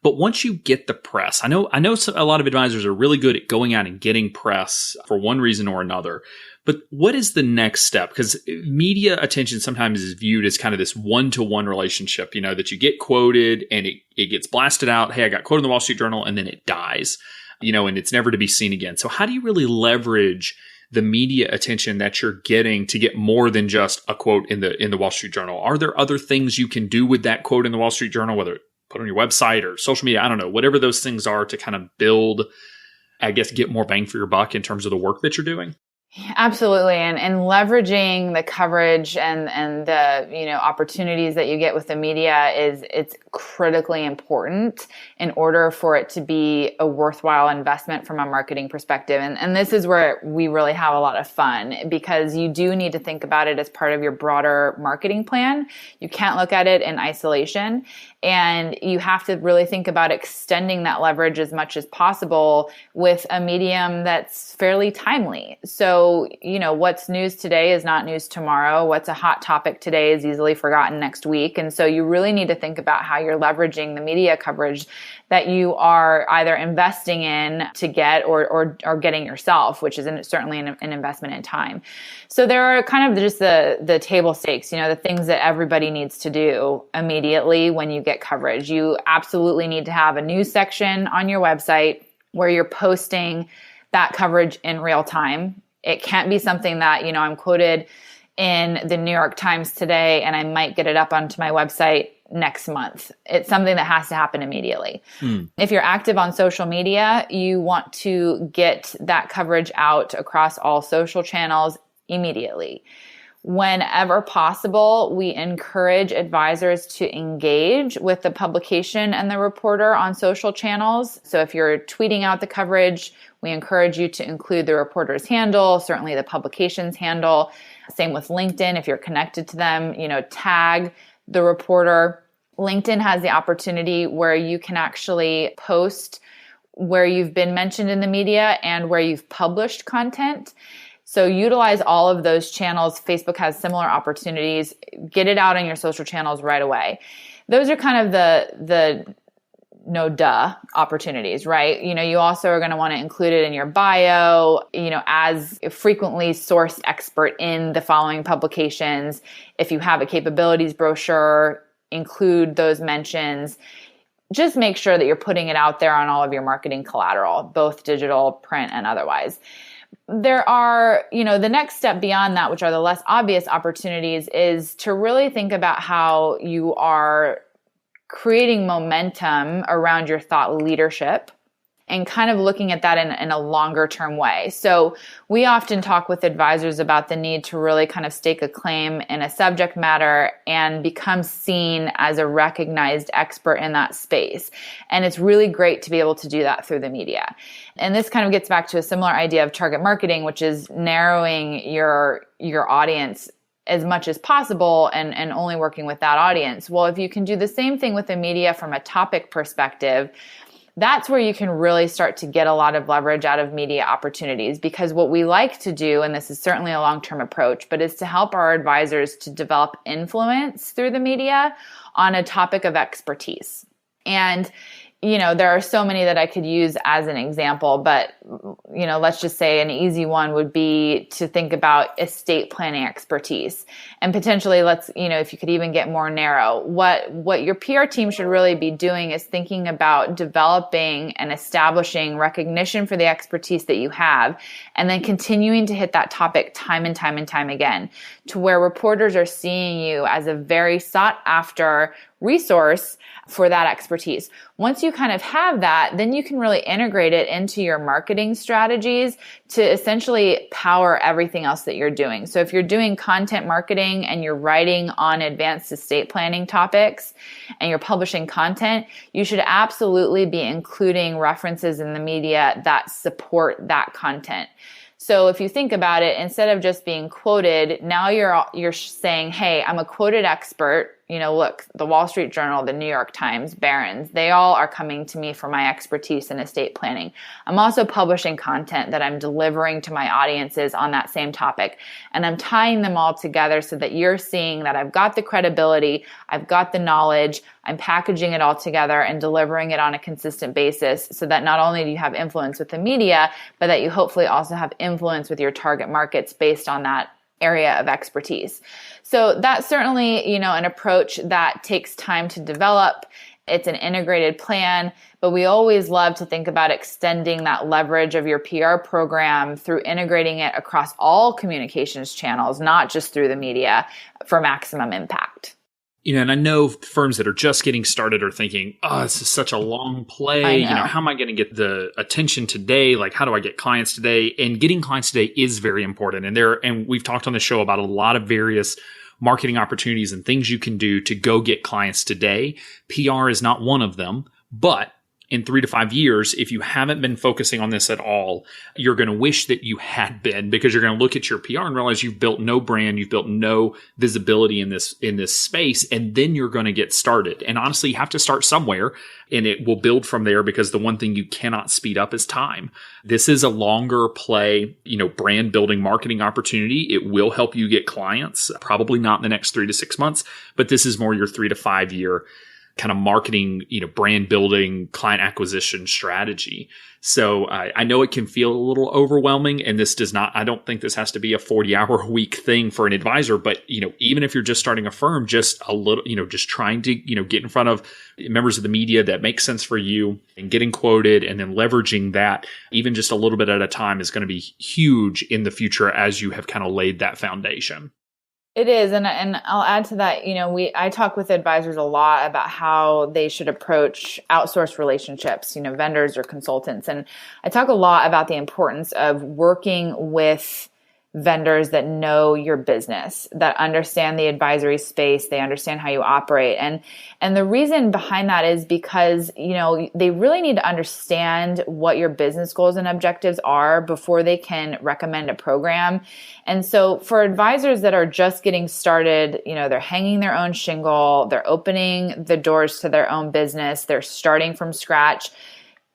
But once you get the press, I know a lot of advisors are really good at going out and getting press for one reason or another. But what is the next step? Because media attention sometimes is viewed as kind of this one-to-one relationship, that you get quoted and it gets blasted out. Hey, I got quoted in the Wall Street Journal, and then it dies, and it's never to be seen again. So how do you really leverage the media attention that you're getting to get more than just a quote in the Wall Street Journal? Are there other things you can do with that quote in the Wall Street Journal, whether put on your website or social media? I don't know, whatever those things are to kind of build, I guess, get more bang for your buck in terms of the work that you're doing? Absolutely. And leveraging the coverage and the, opportunities that you get with the media it's critically important in order for it to be a worthwhile investment from a marketing perspective. And this is where we really have a lot of fun, because you do need to think about it as part of your broader marketing plan. You can't look at it in isolation. And you have to really think about extending that leverage as much as possible with a medium that's fairly timely. So, what's news today is not news tomorrow. What's a hot topic today is easily forgotten next week. And so you really need to think about how you're leveraging the media coverage that you are either investing in to get or getting yourself, which is certainly an investment in time. So there are kind of just the table stakes, the things that everybody needs to do immediately when you get coverage. You absolutely need to have a news section on your website where you're posting that coverage in real time. It can't be something that, I'm quoted in the New York Times today and I might get it up onto my website next month. It's something that has to happen immediately. If you're active on social media, you want to get that coverage out across all social channels immediately. Whenever possible, we encourage advisors to engage with the publication and the reporter on social channels. So if you're tweeting out the coverage, we encourage you to include the reporter's handle, certainly the publication's handle. Same with LinkedIn. If you're connected to them, tag the reporter. LinkedIn has the opportunity where you can actually post where you've been mentioned in the media and where you've published content. So utilize all of those channels. Facebook has similar opportunities. Get it out on your social channels right away. Those are kind of the opportunities, right? You also are going to want to include it in your bio, as a frequently sourced expert in the following publications. If you have a capabilities brochure, include those mentions. Just make sure that you're putting it out there on all of your marketing collateral, both digital, print, and otherwise. There are, the next step beyond that, which are the less obvious opportunities, is to really think about how you are creating momentum around your thought leadership and kind of looking at that in a longer term way. So we often talk with advisors about the need to really kind of stake a claim in a subject matter and become seen as a recognized expert in that space. And it's really great to be able to do that through the media. And this kind of gets back to a similar idea of target marketing, which is narrowing your audience as much as possible and only working with that audience. Well, if you can do the same thing with the media from a topic perspective, that's where you can really start to get a lot of leverage out of media opportunities. Because what we like to do, and this is certainly a long-term approach, but is to help our advisors to develop influence through the media on a topic of expertise. And there are so many that I could use as an example, but, let's just say an easy one would be to think about estate planning expertise. And potentially if you could even get more narrow, what your PR team should really be doing is thinking about developing and establishing recognition for the expertise that you have, and then continuing to hit that topic time and time and time again, to where reporters are seeing you as a very sought after resource for that expertise. Once you kind of have that, then you can really integrate it into your marketing strategy strategies to essentially power everything else that you're doing. So if you're doing content marketing and you're writing on advanced estate planning topics and you're publishing content, you should absolutely be including references in the media that support that content. So if you think about it, instead of just being quoted, now you're saying, hey, I'm a quoted expert. You know, look, the Wall Street Journal, the New York Times, Barron's, they all are coming to me for my expertise in estate planning. I'm also publishing content that I'm delivering to my audiences on that same topic. And I'm tying them all together so that you're seeing that I've got the credibility, I've got the knowledge, I'm packaging it all together and delivering it on a consistent basis so that not only do you have influence with the media, but that you hopefully also have influence with your target markets based on that area of expertise. So that's certainly, you know, an approach that takes time to develop. It's an integrated plan, but we always love to think about extending that leverage of your PR program through integrating it across all communications channels, not just through the media, for maximum impact. You know, and I know firms that are just getting started are thinking, oh, this is such a long play. You know, how am I going to get the attention today? Like, how do I get clients today? And getting clients today is very important. And we've talked on the show about a lot of various marketing opportunities and things you can do to go get clients today. PR is not one of them, but in 3 to 5 years, if you haven't been focusing on this at all, you're going to wish that you had been, because you're going to look at your PR and realize you've built no brand, you've built no visibility in this space, and then you're going to get started. And honestly, you have to start somewhere, and it will build from there, because the one thing you cannot speed up is time. This is a longer play, you know, brand building marketing opportunity. It will help you get clients, probably not in the next 3 to 6 months, but this is more your 3 to 5 year kind of marketing, you know, brand building, client acquisition strategy. So I know it can feel a little overwhelming, and this does not, I don't think this has to be a 40-hour a week thing for an advisor, but, you know, even if you're just starting a firm, just a little, you know, just trying to, you know, get in front of members of the media that make sense for you and getting quoted, and then leveraging that even just a little bit at a time is going to be huge in the future as you have kind of laid that foundation. It is. And I'll add to that, you know, I talk with advisors a lot about how they should approach outsourced relationships, you know, vendors or consultants. And I talk a lot about the importance of working with vendors that know your business, that understand the advisory space, they understand how you operate. And the reason behind that is because, you know, they really need to understand what your business goals and objectives are before they can recommend a program. And so for advisors that are just getting started, you know, they're hanging their own shingle, they're opening the doors to their own business, they're starting from scratch.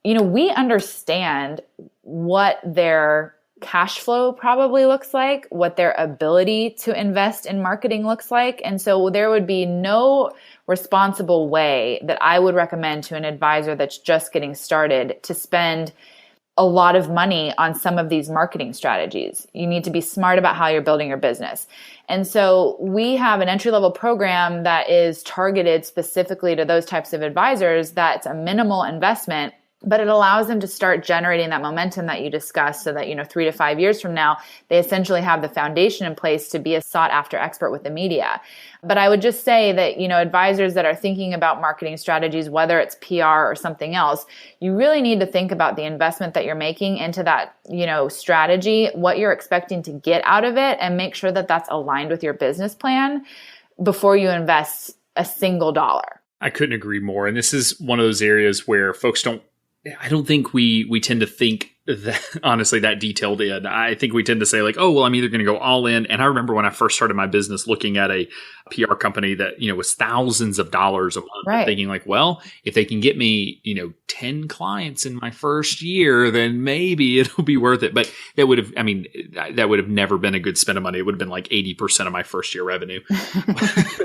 You know, we understand what their cash flow probably looks like, what their ability to invest in marketing looks like. And so there would be no responsible way that I would recommend to an advisor that's just getting started to spend a lot of money on some of these marketing strategies. You need to be smart about how you're building your business. And so we have an entry-level program that is targeted specifically to those types of advisors that's a minimal investment, but it allows them to start generating that momentum that you discussed so that, you know, 3 to 5 years from now, they essentially have the foundation in place to be a sought after expert with the media. But I would just say that, you know, advisors that are thinking about marketing strategies, whether it's PR or something else, you really need to think about the investment that you're making into that, you know, strategy, what you're expecting to get out of it, and make sure that that's aligned with your business plan before you invest a single dollar. I couldn't agree more. And this is one of those areas where I don't think we tend to think that, honestly, that detailed in. I think we tend to say like, oh, well, I'm either going to go all in. And I remember when I first started my business looking at a PR company that, you know, was thousands of dollars a month, right, thinking like, well, if they can get me, you know, 10 clients in my first year, then maybe it'll be worth it. But that would have never been a good spend of money. It would have been like 80% of my first year revenue.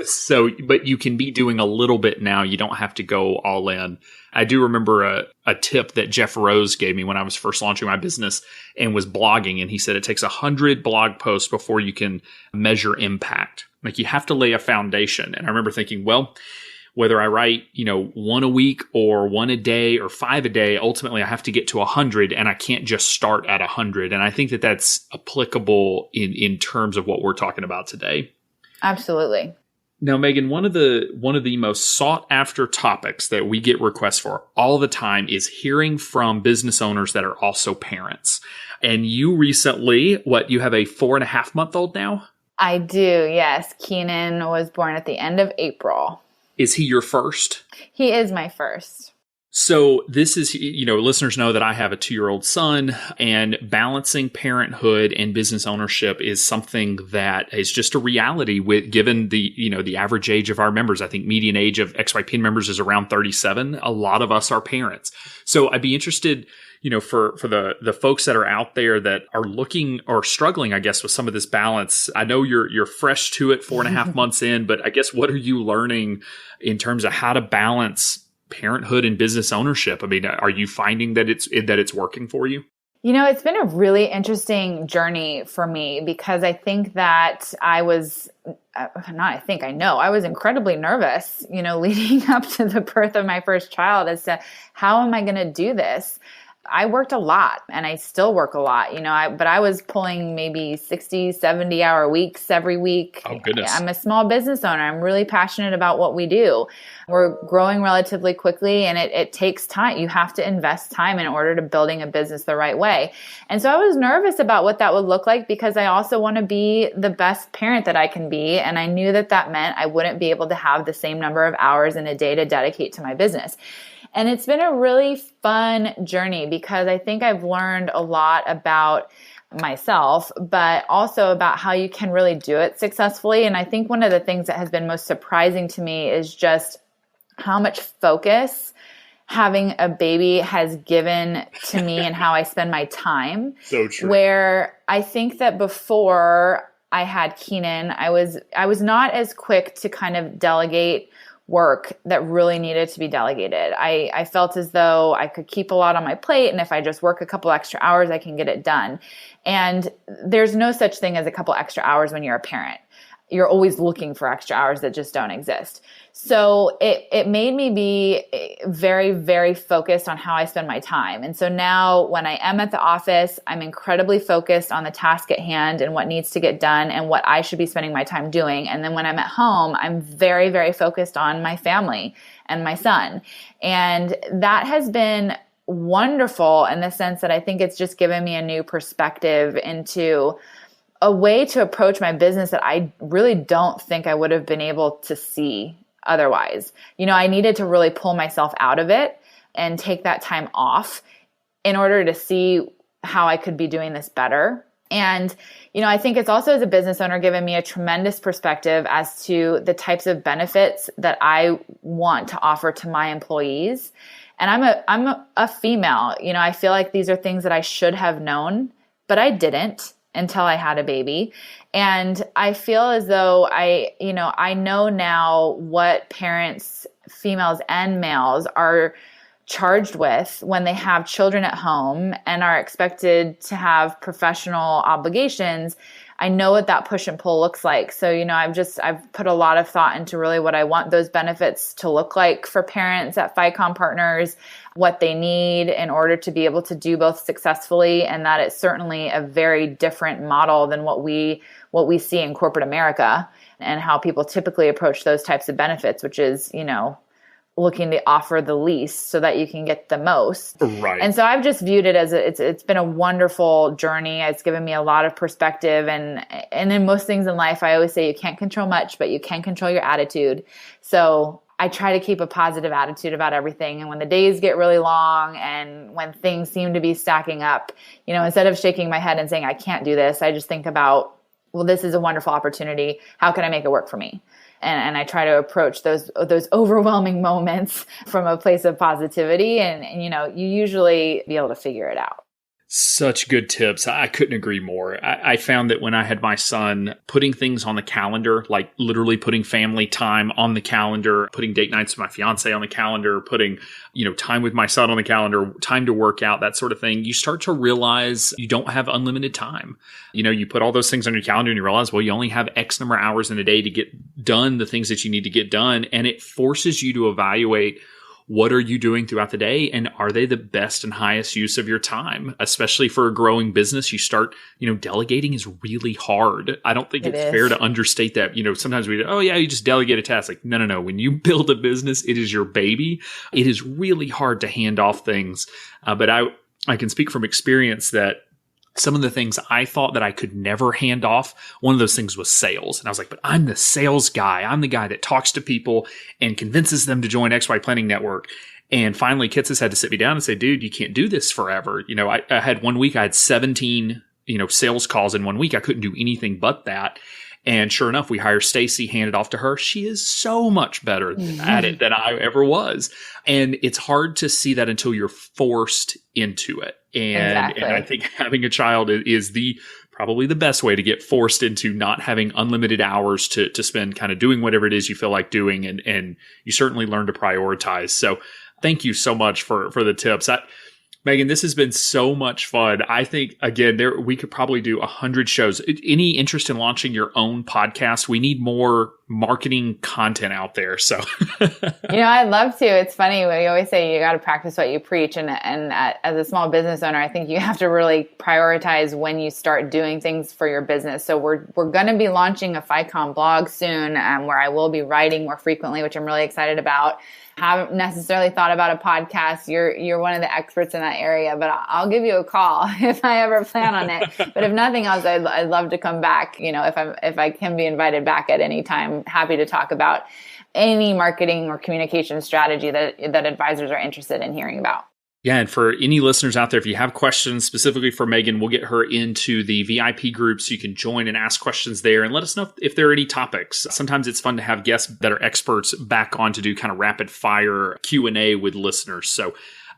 So, but you can be doing a little bit now. You don't have to go all in. I do remember a tip that Jeff Rose gave me when I was first launching my business and was blogging. And he said it takes 100 blog posts before you can measure impact. Like, you have to lay a foundation. And I remember thinking, well, whether I write, you know, 1 a week or 1 a day or 5 a day, ultimately I have to get to 100, and I can't just start at 100. And I think that that's applicable in terms of what we're talking about today. Absolutely. Now, Megan, one of the most sought after topics that we get requests for all the time is hearing from business owners that are also parents. And you recently, you have a 4.5-month-old now? I do, yes. Keenan was born at the end of April. Is he your first? He is my first. So this is, listeners know that I have a 2-year-old son, and balancing parenthood and business ownership is something that is just a reality given the average age of our members. I think median age of XYPN members is around 37. A lot of us are parents. So I'd be interested, for the folks that are out there that are looking or struggling, I guess, with some of this balance. I know you're fresh to it 4.5 months in, but I guess what are you learning in terms of how to balance parenthood and business ownership? I mean, are you finding that it's working for you? It's been a really interesting journey for me because I think that I was incredibly nervous, leading up to the birth of my first child as to how am I going to do this? I worked a lot and I still work a lot, but I was pulling maybe 60, 70 hour weeks every week. Oh, goodness. I'm a small business owner. I'm really passionate about what we do. We're growing relatively quickly and it takes time. You have to invest time in order to building a business the right way. And so I was nervous about what that would look like because I also want to be the best parent that I can be. And I knew that meant I wouldn't be able to have the same number of hours in a day to dedicate to my business. And it's been a really fun journey because I think I've learned a lot about myself, but also about how you can really do it successfully. And I think one of the things that has been most surprising to me is just how much focus having a baby has given to me and how I spend my time. So true. Where I think that before I had Keenan, I was not as quick to kind of delegate work that really needed to be delegated. I felt as though I could keep a lot on my plate, and if I just work a couple extra hours, I can get it done. And there's no such thing as a couple extra hours when you're a parent. You're always looking for extra hours that just don't exist. So it made me be very, very focused on how I spend my time. And so now when I am at the office, I'm incredibly focused on the task at hand and what needs to get done and what I should be spending my time doing. And then when I'm at home, I'm very, very focused on my family and my son. And that has been wonderful in the sense that I think it's just given me a new perspective into a way to approach my business that I really don't think I would have been able to see otherwise. I needed to really pull myself out of it and take that time off in order to see how I could be doing this better. And, I think it's also as a business owner given me a tremendous perspective as to the types of benefits that I want to offer to my employees. And I'm a female, I feel like these are things that I should have known, but I didn't until I had a baby. And I feel as though I know now what parents, females and males, are charged with when they have children at home and are expected to have professional obligations. I know what that push and pull looks like. So, I've put a lot of thought into really what I want those benefits to look like for parents at FiComm Partners, what they need in order to be able to do both successfully. And that it's certainly a very different model than what we see in corporate America and how people typically approach those types of benefits, which is, looking to offer the least so that you can get the most. Right. And so I've just viewed it as it's been a wonderful journey. It's given me a lot of perspective. And in most things in life, I always say you can't control much, but you can control your attitude. So I try to keep a positive attitude about everything. And when the days get really long and when things seem to be stacking up, instead of shaking my head and saying, I can't do this, I just think about, well, this is a wonderful opportunity. How can I make it work for me? And I try to approach those overwhelming moments from a place of positivity. And you usually be able to figure it out. Such good tips. I couldn't agree more. I found that when I had my son, putting things on the calendar, like literally putting family time on the calendar, putting date nights with my fiance on the calendar, putting, time with my son on the calendar, time to work out, that sort of thing, you start to realize you don't have unlimited time. You put all those things on your calendar and you realize, well, you only have X number of hours in a day to get done the things that you need to get done. And it forces you to evaluate what are you doing throughout the day, and are they the best and highest use of your time? Especially for a growing business, you start, delegating is really hard. I don't think it's fair to understate that. Sometimes we go, oh yeah, you just delegate a task. Like, no. When you build a business, it is your baby. It is really hard to hand off things. But I can speak from experience that some of the things I thought that I could never hand off, one of those things was sales. And I was like, but I'm the sales guy. I'm the guy that talks to people and convinces them to join XY Planning Network. And finally, Kitsis had to sit me down and say, dude, you can't do this forever. I had 1 week, I had 17, sales calls in 1 week. I couldn't do anything but that. And sure enough, we hire Stacy, hand it off to her. She is so much better at it than I ever was. And it's hard to see that until you're forced into it. And I think having a child is probably the best way to get forced into not having unlimited hours to spend kind of doing whatever it is you feel like doing. And you certainly learn to prioritize. So thank you so much for the tips. Megan, this has been so much fun. I think, again, we could probably do 100 shows. Any interest in launching your own podcast? We need more marketing content out there. So, I'd love to. It's funny. We always say you got to practice what you preach. And as a small business owner, I think you have to really prioritize when you start doing things for your business. So we're going to be launching a FiComm blog soon, where I will be writing more frequently, which I'm really excited about. Haven't necessarily thought about a podcast. You're one of the experts in that area, but I'll give you a call if I ever plan on it. But if nothing else, I'd love to come back. If I can be invited back at any time, happy to talk about any marketing or communication strategy that advisors are interested in hearing about. Yeah, and for any listeners out there, if you have questions specifically for Megan, we'll get her into the VIP group so you can join and ask questions there, and let us know if there are any topics. Sometimes it's fun to have guests that are experts back on to do kind of rapid fire Q&A with listeners. So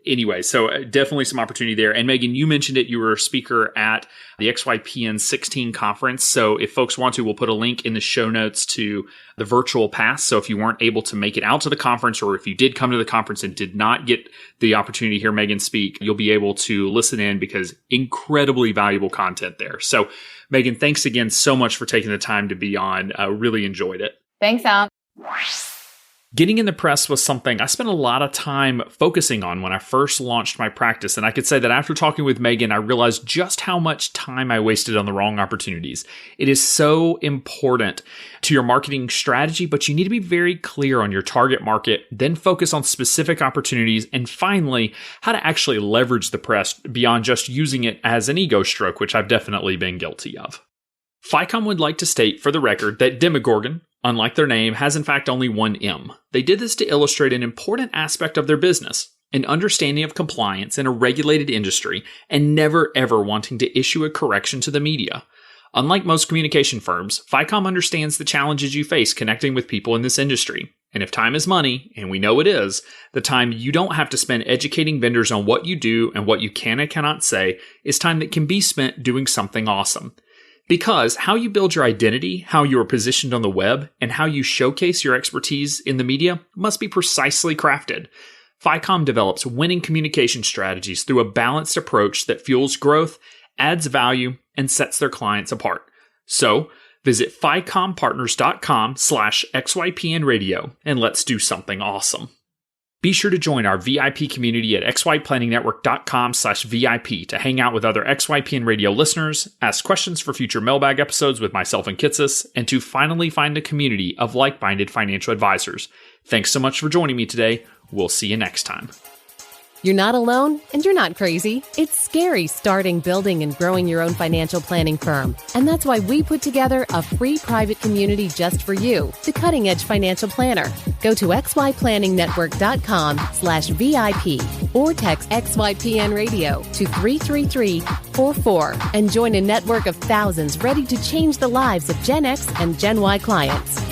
anyway, definitely some opportunity there. And Megan, you mentioned it. You were a speaker at the XYPN 16 conference. So if folks want to, we'll put a link in the show notes to the virtual pass. So if you weren't able to make it out to the conference, or if you did come to the conference and did not get the opportunity to hear Megan speak, you'll be able to listen in because incredibly valuable content there. So Megan, thanks again so much for taking the time to be on. Really enjoyed it. Thanks, Alan. Getting in the press was something I spent a lot of time focusing on when I first launched my practice. And I could say that after talking with Megan, I realized just how much time I wasted on the wrong opportunities. It is so important to your marketing strategy, but you need to be very clear on your target market, then focus on specific opportunities, and finally, how to actually leverage the press beyond just using it as an ego stroke, which I've definitely been guilty of. FiComm would like to state for the record that Demogorgon, unlike their name, has in fact only one M. They did this to illustrate an important aspect of their business, an understanding of compliance in a regulated industry, and never ever wanting to issue a correction to the media. Unlike most communication firms, FiComm understands the challenges you face connecting with people in this industry. And if time is money, and we know it is, the time you don't have to spend educating vendors on what you do and what you can and cannot say is time that can be spent doing something awesome. Because how you build your identity, how you are positioned on the web, and how you showcase your expertise in the media must be precisely crafted. FiComm develops winning communication strategies through a balanced approach that fuels growth, adds value, and sets their clients apart. So, visit FiCommPartners.com/XYPN Radio and let's do something awesome. Be sure to join our VIP community at XYPlanningNetwork.com/VIP to hang out with other XYPN radio listeners, ask questions for future mailbag episodes with myself and Kitsis, and to finally find a community of like-minded financial advisors. Thanks so much for joining me today. We'll see you next time. You're not alone, and you're not crazy. It's scary starting, building, and growing your own financial planning firm. And that's why we put together a free private community just for you, the Cutting Edge Financial Planner. Go to XYPlanningNetwork.com/VIP or text XYPN Radio to 33344 and join a network of thousands ready to change the lives of Gen X and Gen Y clients.